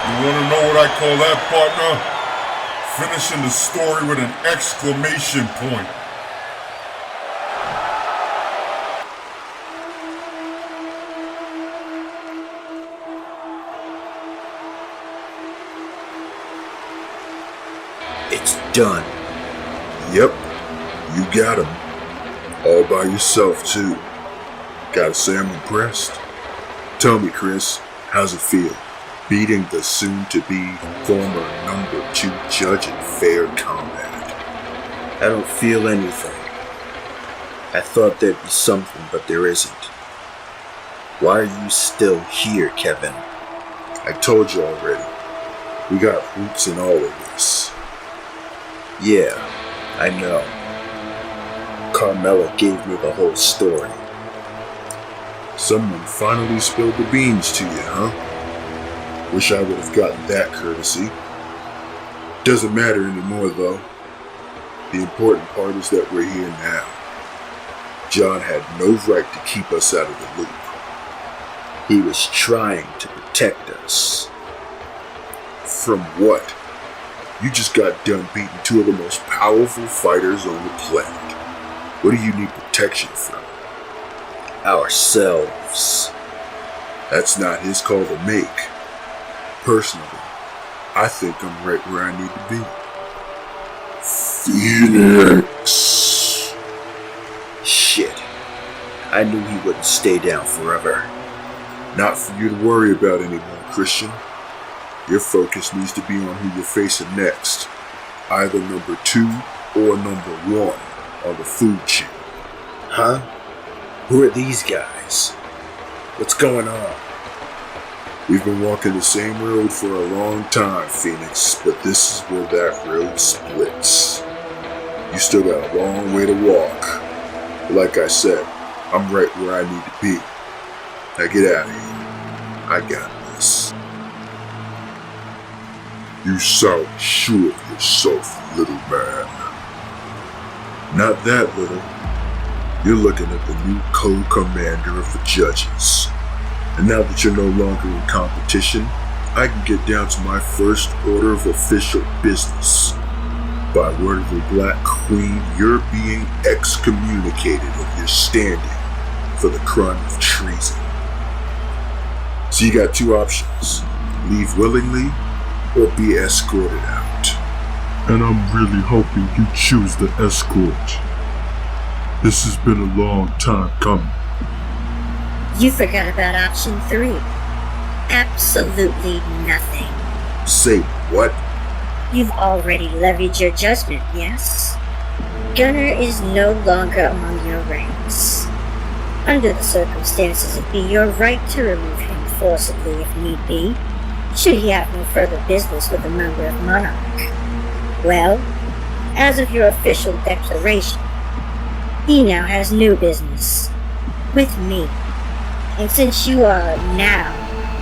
You want to know what I call that, partner? Finishing the story with an exclamation point. It's done. Yep, you got him. All by yourself, too. Gotta say I'm impressed. Tell me, Chris, how's it feel? Beating the soon-to-be former number 2 judge in fair combat. I don't feel anything. I thought there'd be something, but there isn't. Why are you still here, Kevin? I told you already. We got roots in all of this. Yeah, I know. Carmella gave me the whole story. Someone finally spilled the beans to you, huh? Wish I would have gotten that courtesy. Doesn't matter anymore, though. The important part is that we're here now. John had no right to keep us out of the loop. He was trying to protect us. From what? You just got done beating 2 of the most powerful fighters on the planet. What do you need protection from? Ourselves. That's not his call to make. Personally, I think I'm right where I need to be. Phoenix! Shit. I knew he wouldn't stay down forever. Not for you to worry about anymore, Krystian. Your focus needs to be on who you're facing next. Either number 2 or number 1 on the food chain. Huh? Who are these guys? What's going on? We've been walking the same road for a long time, Fenix, but this is where that road splits. You still got a long way to walk. But like I said, I'm right where I need to be. Now get out of here. I got this. You sound sure of yourself, little man. Not that little. You're looking at the new co-commander of the judges. And now that you're no longer in competition, I can get down to my first order of official business. By word of the Black Queen, you're being excommunicated of your standing for the crime of treason. So you got two options. Leave willingly or be escorted out. And I'm really hoping you choose the escort. This has been a long time coming. You forgot about option 3. Absolutely nothing. Say what? You've already levied your judgment, yes? Gunnar is no longer among your ranks. Under the circumstances, it'd be your right to remove him forcibly if need be, should he have no further business with a member of Monarch. Well, as of your official declaration, he now has new business with me. And since you are now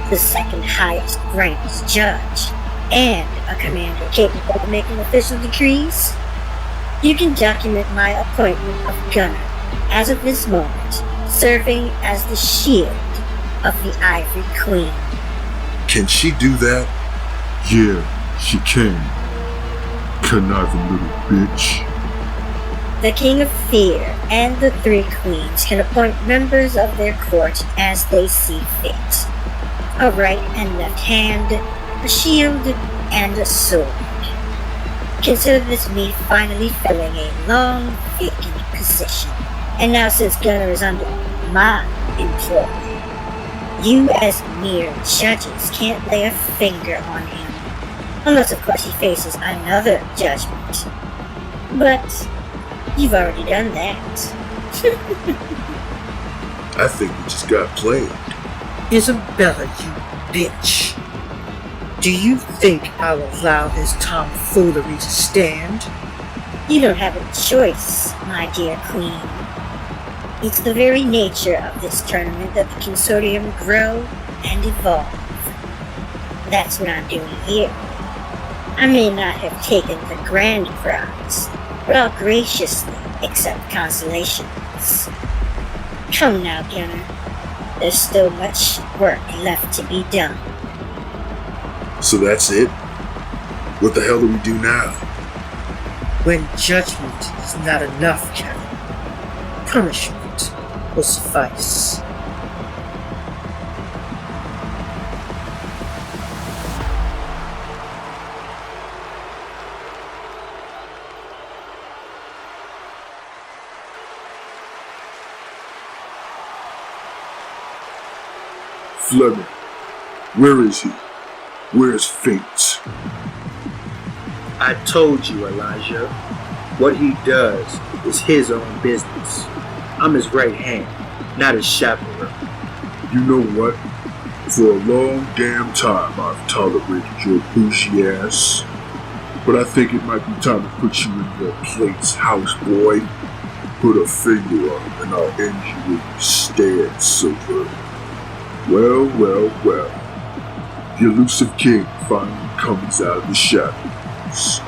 the second highest ranked judge and a commander capable of making official decrees, you can document my appointment of Gunnar as of this moment, serving as the shield of the Ivory Queen. Can she do that? Yeah, she can. Conniving little bitch. The King of Fear and the 3 Queens can appoint members of their court as they see fit. A right and left hand, a shield, and a sword. Consider this me finally filling a long, vacant position. And now since Gunnar is under my employ, you as mere judges can't lay a finger on him. Unless of course he faces another judgment. But you've already done that. I think we just got played. Isabella, you bitch. Do you think I'll allow this tomfoolery to stand? You don't have a choice, my dear queen. It's the very nature of this tournament that the consortium grow and evolve. That's what I'm doing here. I may not have taken the grand prize, but I'll graciously accept consolations. Come now, Gunnar. There's still much work left to be done. So that's it? What the hell do we do now? When judgment is not enough, Kevin, punishment will suffice. Fleming, where is he? Where's Fate? I told you, Elijah. What he does is his own business. I'm his right hand, not his chaperone. You know what? For a long damn time I've tolerated your bougie ass. But I think it might be time to put you in your place, houseboy. Put a finger on him and I'll end you where you stand, Silver. Well. The elusive king finally comes out of the shadows.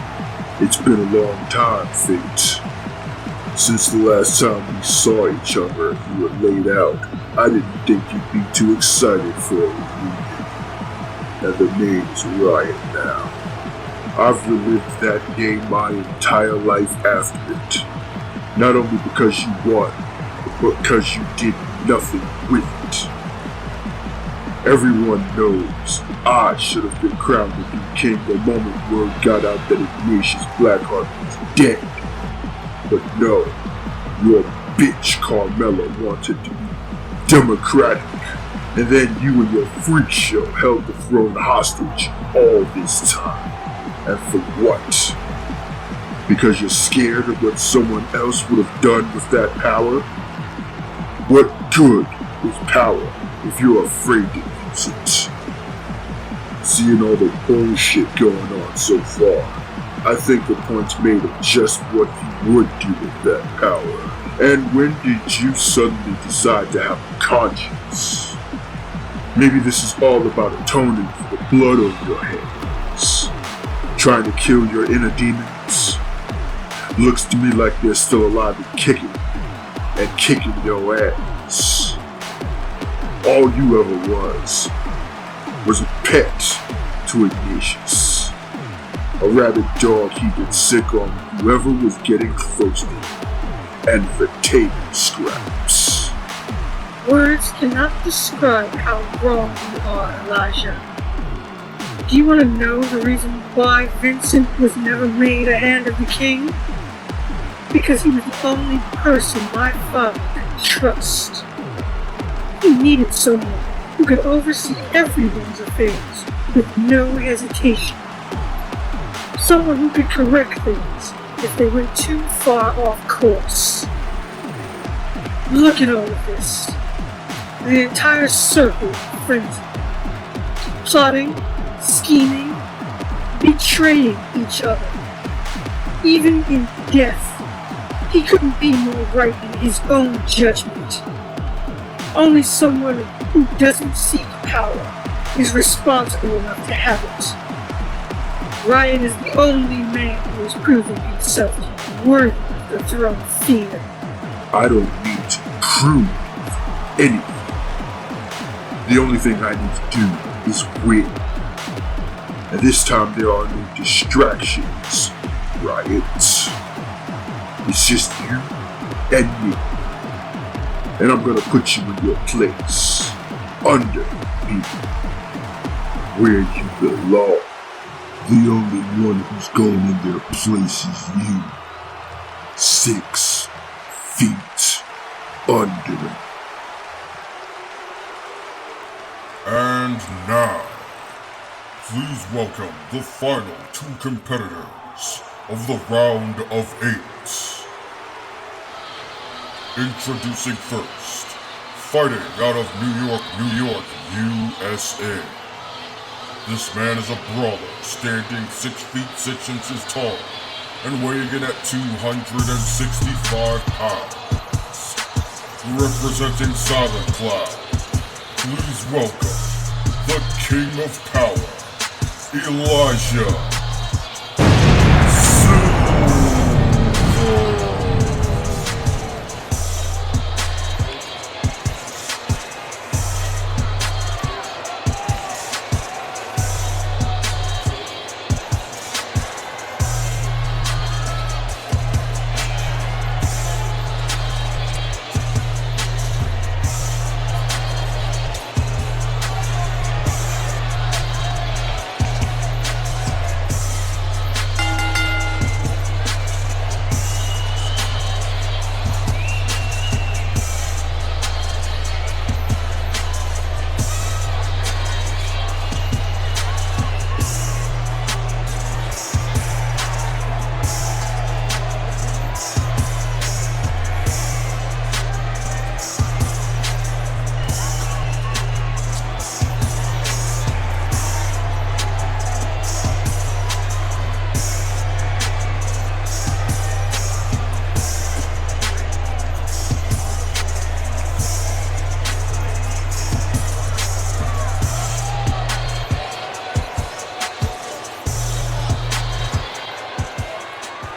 It's been a long time, Fate. Since the last time we saw each other and you were laid out, I didn't think you'd be too excited for a reunion. And the name's Riot now. I've relived that game my entire life after it. Not only because you won, but because you did nothing with it. Everyone knows I should have been crowned the new king the moment word got out that Ignatius Blackheart was dead. But no, your bitch Carmella wanted to be democratic, and then you and your freak show held the throne hostage all this time. And for what? Because you're scared of what someone else would have done with that power? What good is power if you're afraid to use it? Seeing all the bullshit going on so far, I think the point's made of just what you would do with that power. And when did you suddenly decide to have a conscience? Maybe this is all about atoning for the blood on your hands. Trying to kill your inner demons? Looks to me like they're still alive and kicking your ass. All you ever was a pet to Ignatius. A rabid dog he'd been sick on whoever was getting close to him, and for table scraps. Words cannot describe how wrong you are, Elijah. Do you want to know the reason why Vincent was never made a Hand of the King? Because he was the only person my father could trust. He needed someone who could oversee everyone's affairs with no hesitation. Someone who could correct things if they went too far off course. Look at all of this. The entire circle of frenzy. Plotting, scheming, betraying each other. Even in death, he couldn't be more right in his own judgment. Only someone who doesn't seek power is responsible enough to have it. Riot is the only man who has proven himself worthy of the throne of fear. I don't need to prove anything. The only thing I need to do is win. And this time there are no distractions, Riot. It's just you and me. And I'm gonna put you in your place. Under me. Where you belong. The only one who's going in their place is you. 6 feet under. And now, please welcome the final 2 competitors of the round of 8. Introducing first, fighting out of New York, USA. This man is a brawler, standing 6 feet 6 inches tall, and weighing in at 265 pounds. Representing Silent Cloud, please welcome the King of Power, Elijah.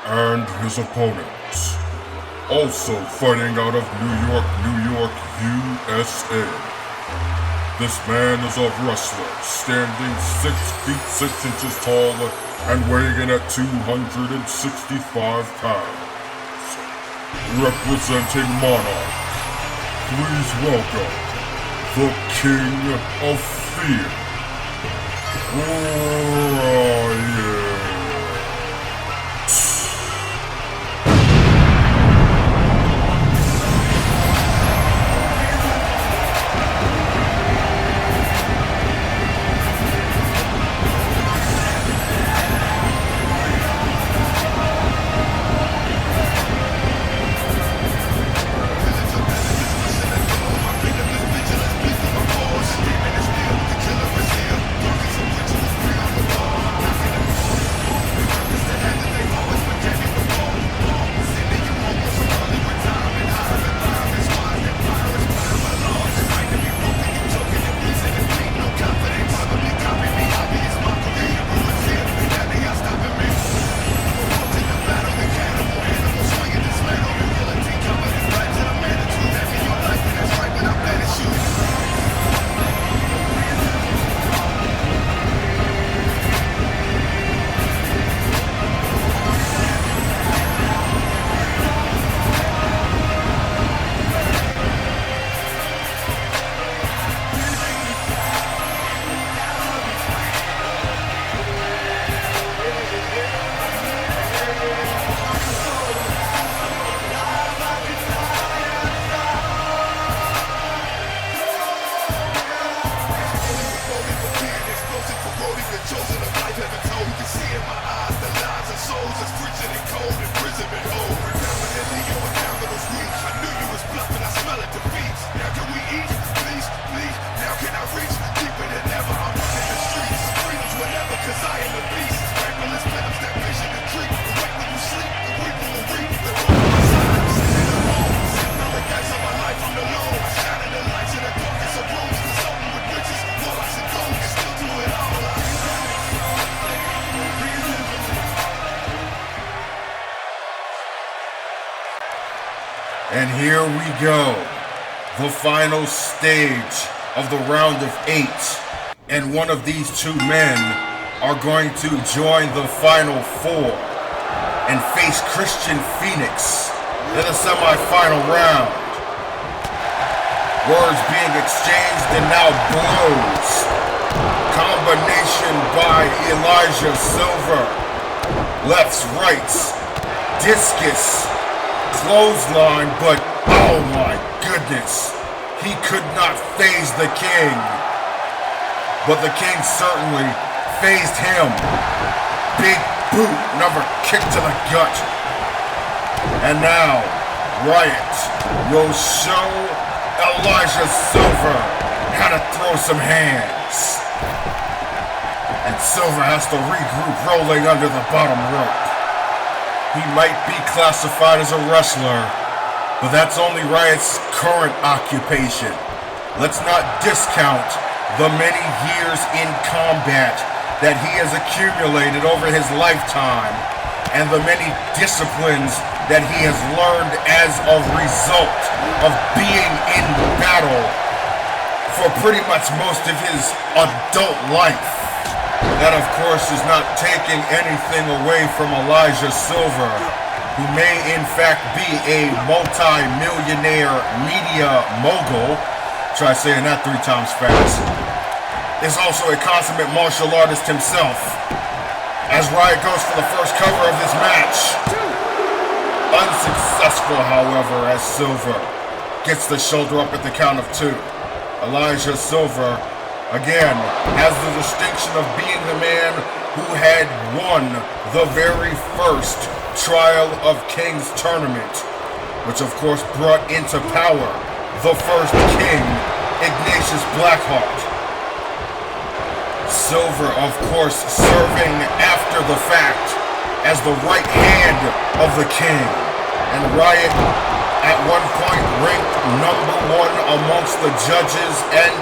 And his opponents, also fighting out of New York, USA. This man is a wrestler, standing 6 feet 6 inches tall and weighing in at 265 pounds. Representing Monarch, please welcome the King of Fear, Riot. And here we go, the final stage of the round of 8. And one of these two men are going to join the final 4 and face Krystian Fenix in the semi-final round. Words being exchanged and now blows. Combination by Elijah Silver. Lefts, rights, discus, clothesline, but oh my goodness, he could not faze the King. But the King certainly fazed him. Big boot, another kick to the gut. And now, Riot will show Elijah Silver how to throw some hands. And Silver has to regroup rolling under the bottom rope. He might be classified as a wrestler, but that's only Riot's current occupation. Let's not discount the many years in combat that he has accumulated over his lifetime and the many disciplines that he has learned as a result of being in battle for pretty much most of his adult life. That, of course, is not taking anything away from Elijah Silver, who may in fact be a multi-millionaire media mogul. Try saying that 3 times fast. Is also a consummate martial artist himself. As Riot goes for the first cover of this match. Unsuccessful, however, as Silver gets the shoulder up at the count of 2. Elijah Silver, again, has the distinction of being the man who had won the very first Trial of Kings tournament, which of course brought into power the first king, Ignatius Blackheart. Silver, of course, serving after the fact as the right hand of the king, and Riot at one point ranked #1 amongst the judges and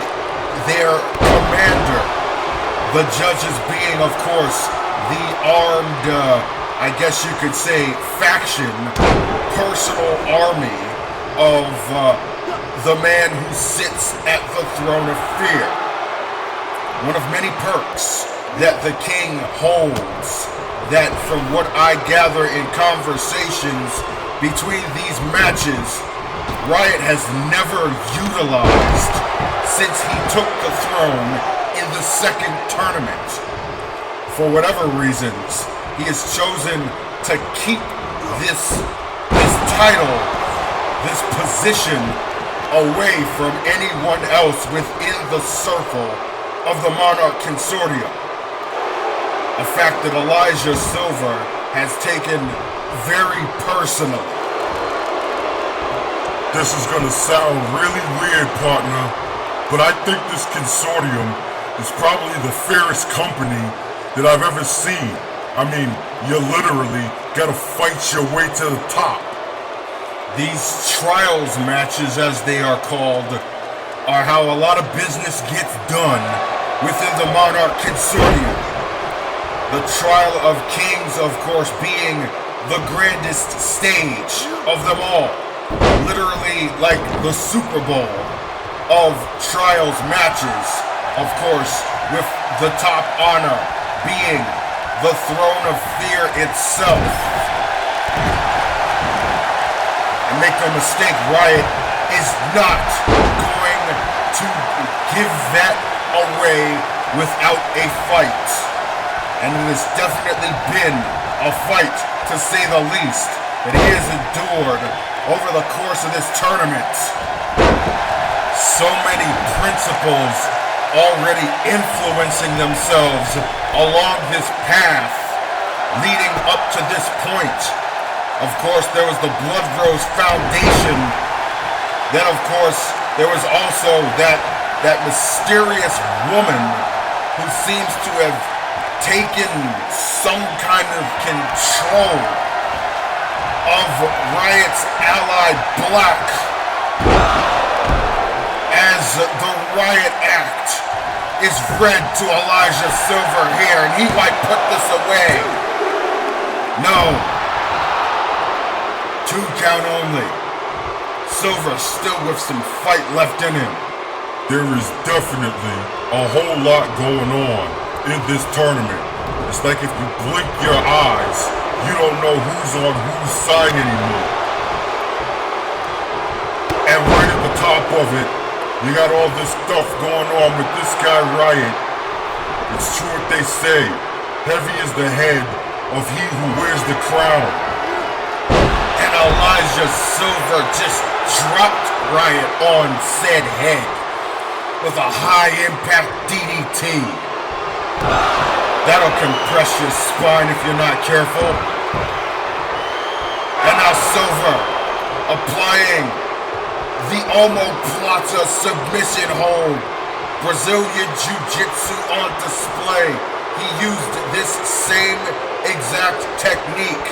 their commander. The judges being, of course, the armed, I guess you could say, faction, personal army of the man who sits at the throne of fear. One of many perks that the king holds, that from what I gather in conversations between these matches, Riot has never utilized since he took the throne in the second tournament. For whatever reasons, he has chosen to keep this title, this position, away from anyone else within the circle of the Monarch Consortium. A fact that Elijah Silver has taken very personally. This is gonna sound really weird, partner, but I think this consortium is probably the fairest company that I've ever seen. I mean, you literally gotta fight your way to the top. These trials matches, as they are called, are how a lot of business gets done within the Monarch Consortium. The Trial of Kings, of course, being the grandest stage of them all. Literally like the Super Bowl of trials matches, of course, with the top honor being the Throne of Fear itself. And make no mistake, Riot is not going to give that away without a fight. And it has definitely been a fight, to say the least, that he has endured over the course of this tournament. So many principles already influencing themselves along this path leading up to this point. Of course, there was the Blood Rose Foundation. Then, of course, there was also that mysterious woman who seems to have taken some kind of control of Riot's ally Black, as the Riot Act is read to Elijah Silver here, and he might put this away. No. 2 count only. Silver still with some fight left in him. There is definitely a whole lot going on in this tournament. It's like if you blink your eyes, you don't know who's on whose side anymore. And right at the top of it, you got all this stuff going on with this guy Riot. It's true what they say, heavy is the head of he who wears the crown. And Elijah Silver just dropped Riot on said head with a high impact DDT. That'll compress your spine if you're not careful. And now Silver applying the omoplata submission hold. Brazilian Jiu-Jitsu on display. He used this same exact technique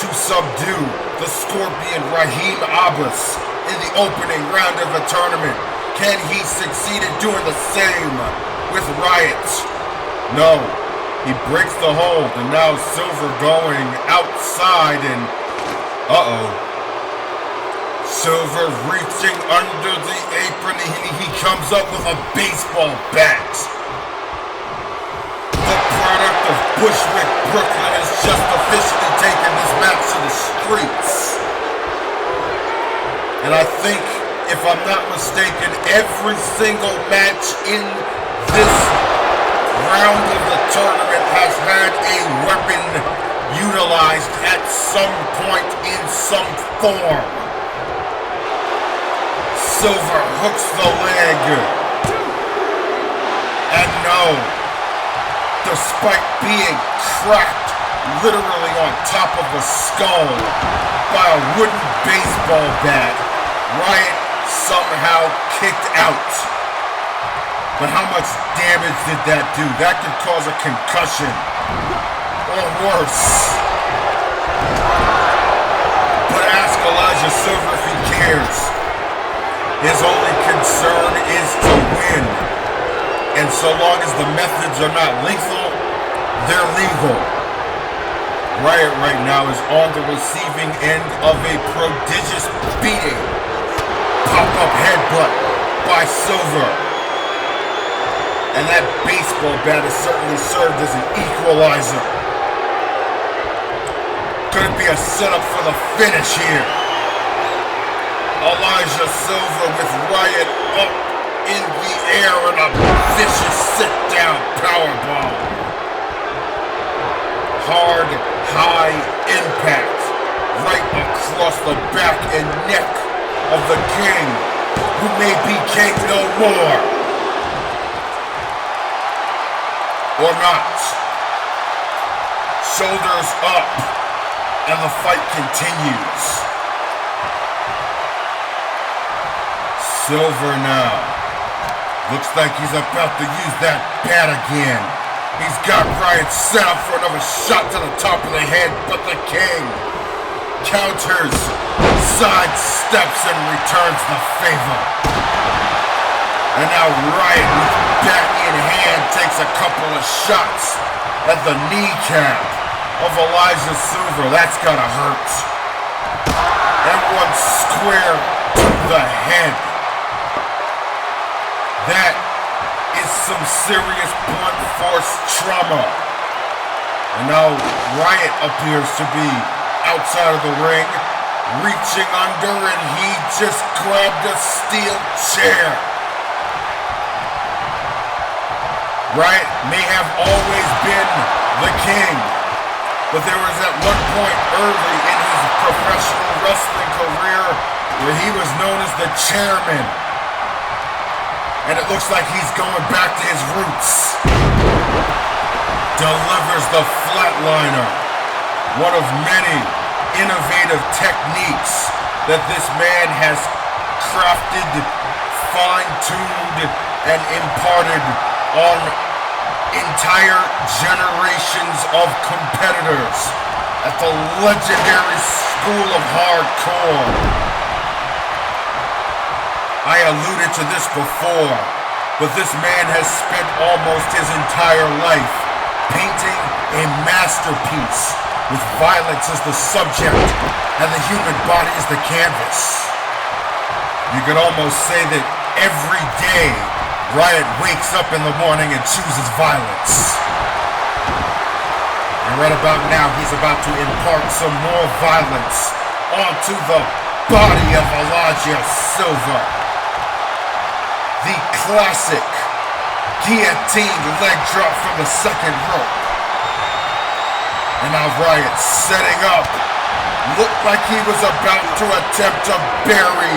to subdue the Scorpion Raheem Abbas in the opening round of the tournament. Can he succeed in doing the same with Riot? No. He breaks the hold, and now Silver going outside, and Silver reaching under the apron, and he comes up with a baseball bat. The product of Bushwick, Brooklyn has just officially taken this match to the streets. And I think, if I'm not mistaken, every single match in this round of the tournament has had a weapon utilized at some point in some form. Silver hooks the leg. And no, despite being cracked literally on top of a skull by a wooden baseball bat, Riot somehow kicked out. But how much damage did that do? That could cause a concussion or worse. But ask Elijah Silver if he cares. His only concern is to win. And so long as the methods are not lethal, they're legal. Riot right now is on the receiving end of a prodigious beating. Pop-up headbutt by Silver. And that baseball bat has certainly served as an equalizer. Could it be a setup for the finish here? Elijah Silver with Riot up in the air and a vicious sit-down powerbomb. Hard, high impact right across the back and neck of the king, who may be king no more. Or not. Shoulders up, and the fight continues. Silver now. Looks like he's about to use that bat again. He's got Riot set up for another shot to the top of the head, but the king counters, sidesteps, and returns the favor. And now Riot, with bat in hand, takes a couple of shots at the kneecap of Elijah Silver. That's gotta hurt. And one square to the head. That is some serious blunt force trauma. And now Riot appears to be outside of the ring, reaching under, and he just grabbed a steel chair. Riot may have always been the king, but there was at one point early in his professional wrestling career where he was known as the chairman. And it looks like he's going back to his roots. Delivers the flatliner, one of many innovative techniques that this man has crafted, fine-tuned, and imparted on entire generations of competitors at the legendary School of Hardcore. I alluded to this before, but this man has spent almost his entire life painting a masterpiece with violence as the subject and the human body as the canvas. You could almost say that every day Riot wakes up in the morning and chooses violence. And right about now, he's about to impart some more violence onto the body of Elijah Silva. The classic guillotine leg drop from the second rope. And now Riot setting up. Looked like he was about to attempt to bury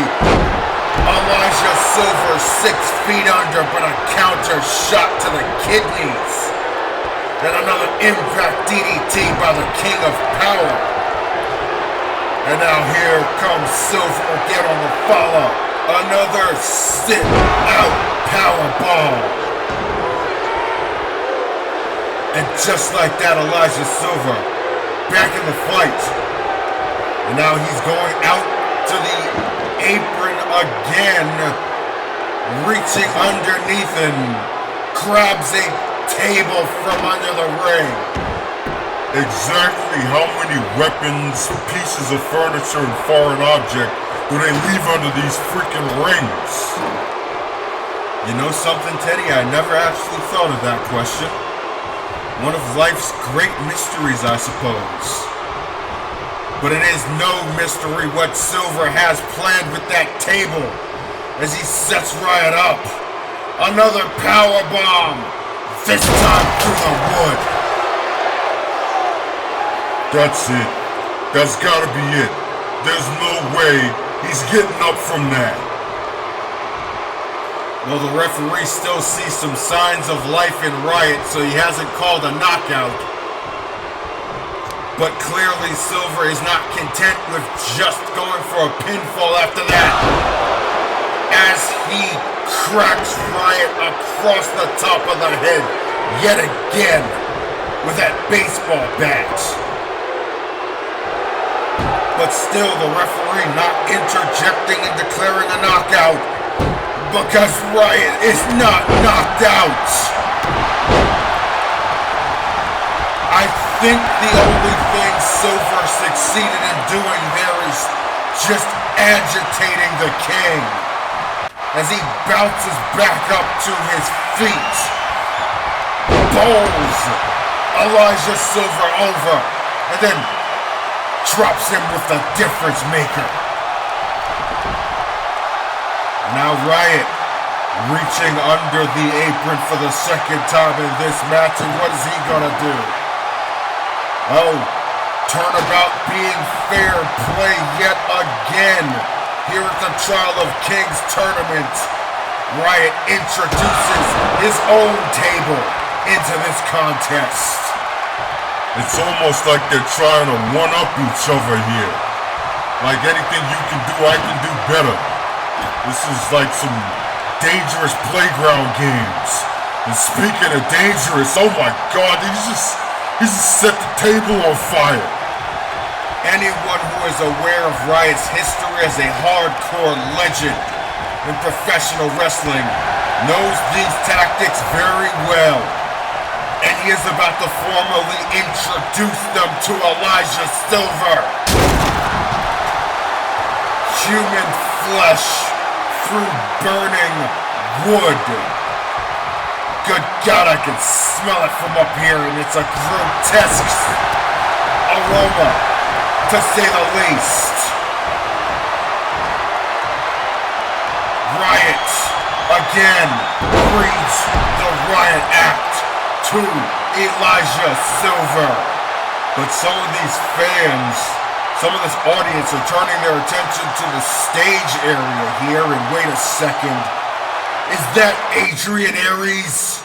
Elijah Silver 6 feet under, but a counter shot to the kidneys. Then another impact DDT by the King of Power. And now here comes Silver again on the follow. Another sit-out powerbomb. And just like that, Elijah Silver back in the fight. And now he's going out to the apron again, reaching underneath and grabs a table from under the ring. Exactly how many weapons, pieces of furniture, and foreign object do they leave under these freaking rings? You know something, Teddy? I never actually thought of that question. One of life's great mysteries, I suppose. But it is no mystery what Silver has planned with that table as he sets Riot up. Another powerbomb, this time through the wood. That's it. That's gotta be it. There's no way he's getting up from that. Well, the referee still sees some signs of life in Riot, so he hasn't called a knockout. But clearly Silver is not content with just going for a pinfall after that, as he cracks Riot across the top of the head yet again with that baseball bat. But still the referee not interjecting and declaring a knockout, because Riot is not knocked out. I think the only thing Silver succeeded in doing there is just agitating the King as he bounces back up to his feet, bowls Elijah Silver over, and then drops him with the difference maker. Now Riot reaching under the apron for the second time in this match, and what is he gonna do? Oh, turnabout being fair play yet again. Here at the Trial of Kings tournament, Riot introduces his own table into this contest. It's almost like they're trying to one-up each other here. Like anything you can do, I can do better. This is like some dangerous playground games. And speaking of dangerous, oh my God, he's just set the table on fire. Anyone who is aware of Riot's history as a hardcore legend in professional wrestling knows these tactics very well. And he is about to formally introduce them to Elijah Silver. Human flesh through burning wood. Good God, I can smell it from up here, and it's a grotesque aroma, to say the least. Riot again breeds the Riot Act to Elijah Silver. But some of these fans, some of this audience are turning their attention to the stage area here, and wait a second. Is that Adrian Aries?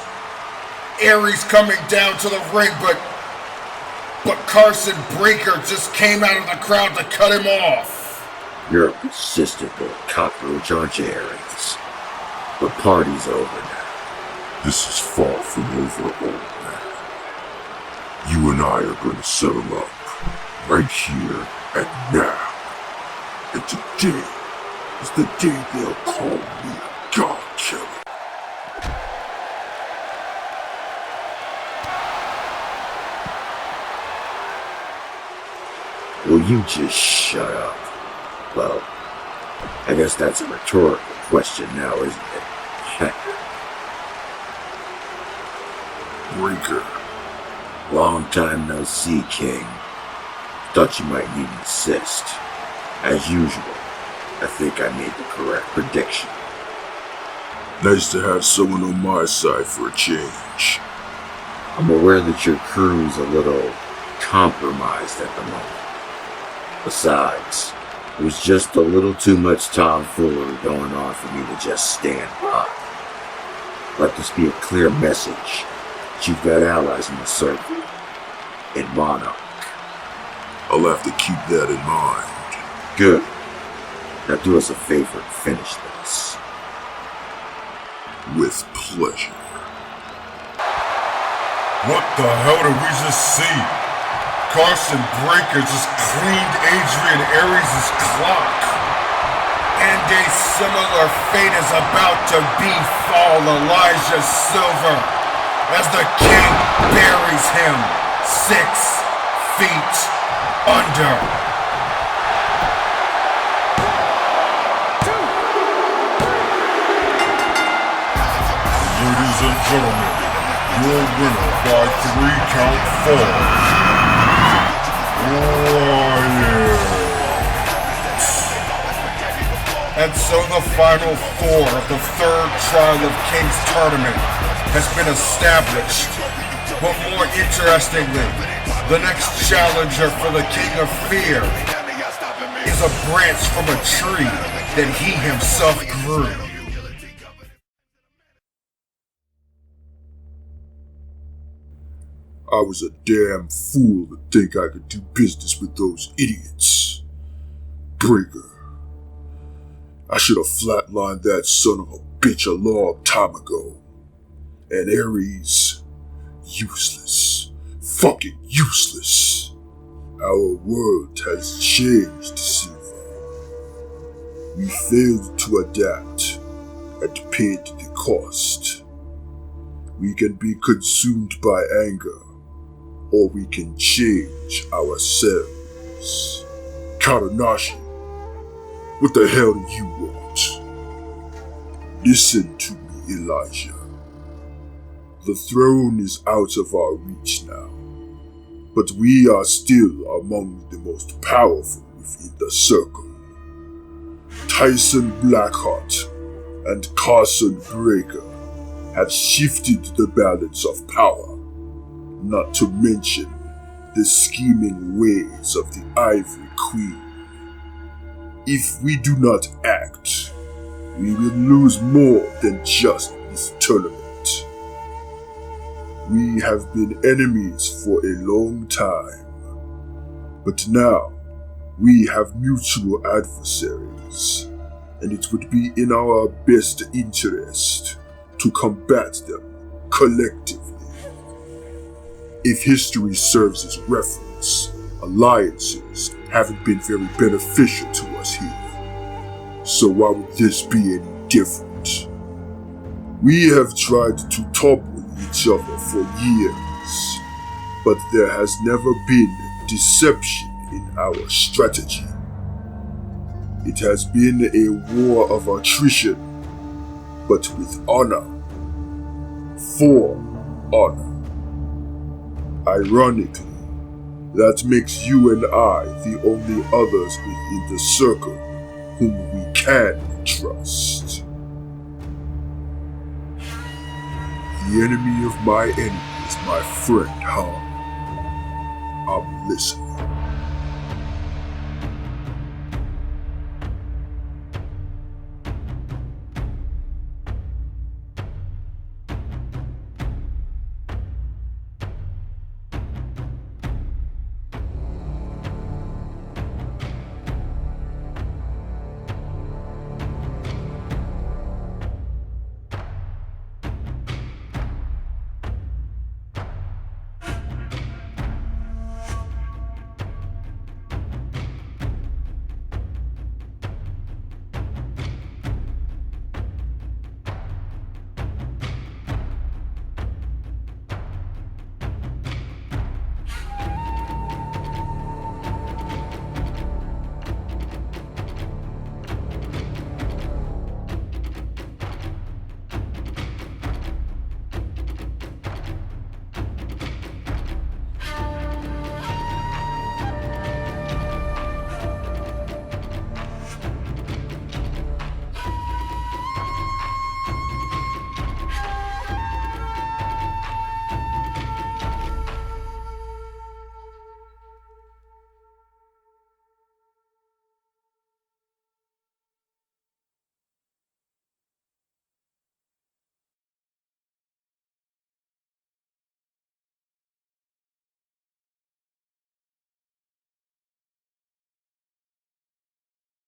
Aries coming down to the ring, but Carson Breaker just came out of the crowd to cut him off. You're a persistent little cockroach, aren't you, Aries? The party's over now. This is far from over, old man. You and I are gonna settle up right here and now. And today is the day they'll call me God Killer. Will you just shut up? Well, I guess that's a rhetorical question now, isn't it? Breaker. Long time no see, King. Thought you might need an assist. As usual, I think I made the correct prediction. Nice to have someone on my side for a change. I'm aware that your crew's a little compromised at the moment. Besides, it was just a little too much tomfoolery going on for me to just stand by. Let this be a clear message that you've got allies in the circle, in Monarch. I'll have to keep that in mind. Good. Now do us a favor and finish this. With pleasure. What the hell did we just see? Carson Breaker just cleaned Adrian Aries' clock. And a similar fate is about to befall Elijah Silver as the King buries him 6 feet under. Ladies and gentlemen, your winner by 3 count 4. Riot. And so the final 4 of the 3rd Trial of Kings tournament has been established. But more interestingly, the next challenger for the King of Fear is a branch from a tree that he himself grew. I was a damn fool to think I could do business with those idiots. Breaker. I should have flatlined that son of a bitch a long time ago. And Aries, useless. Fucking useless. Our world has changed, Silver. We failed to adapt and paid the cost. We can be consumed by anger, or we can change ourselves. Kadonashi, what the hell do you want? Listen to me, Elijah. The throne is out of our reach now, but we are still among the most powerful within the circle. Tyson Blackheart and Carson Breaker have shifted the balance of power, not to mention the scheming ways of the Ivory Queen. If we do not act, we will lose more than just this tournament. We have been enemies for a long time, but now we have mutual adversaries, and it would be in our best interest to combat them collectively. If history serves as reference, alliances haven't been very beneficial to us here. So why would this be any different? We have tried to topple each other for years, but there has never been deception in our strategy. It has been a war of attrition, but with honor. For honor. Ironically, that makes you and I the only others within the circle whom we can trust. The enemy of my enemy is my friend, huh? I'm listening.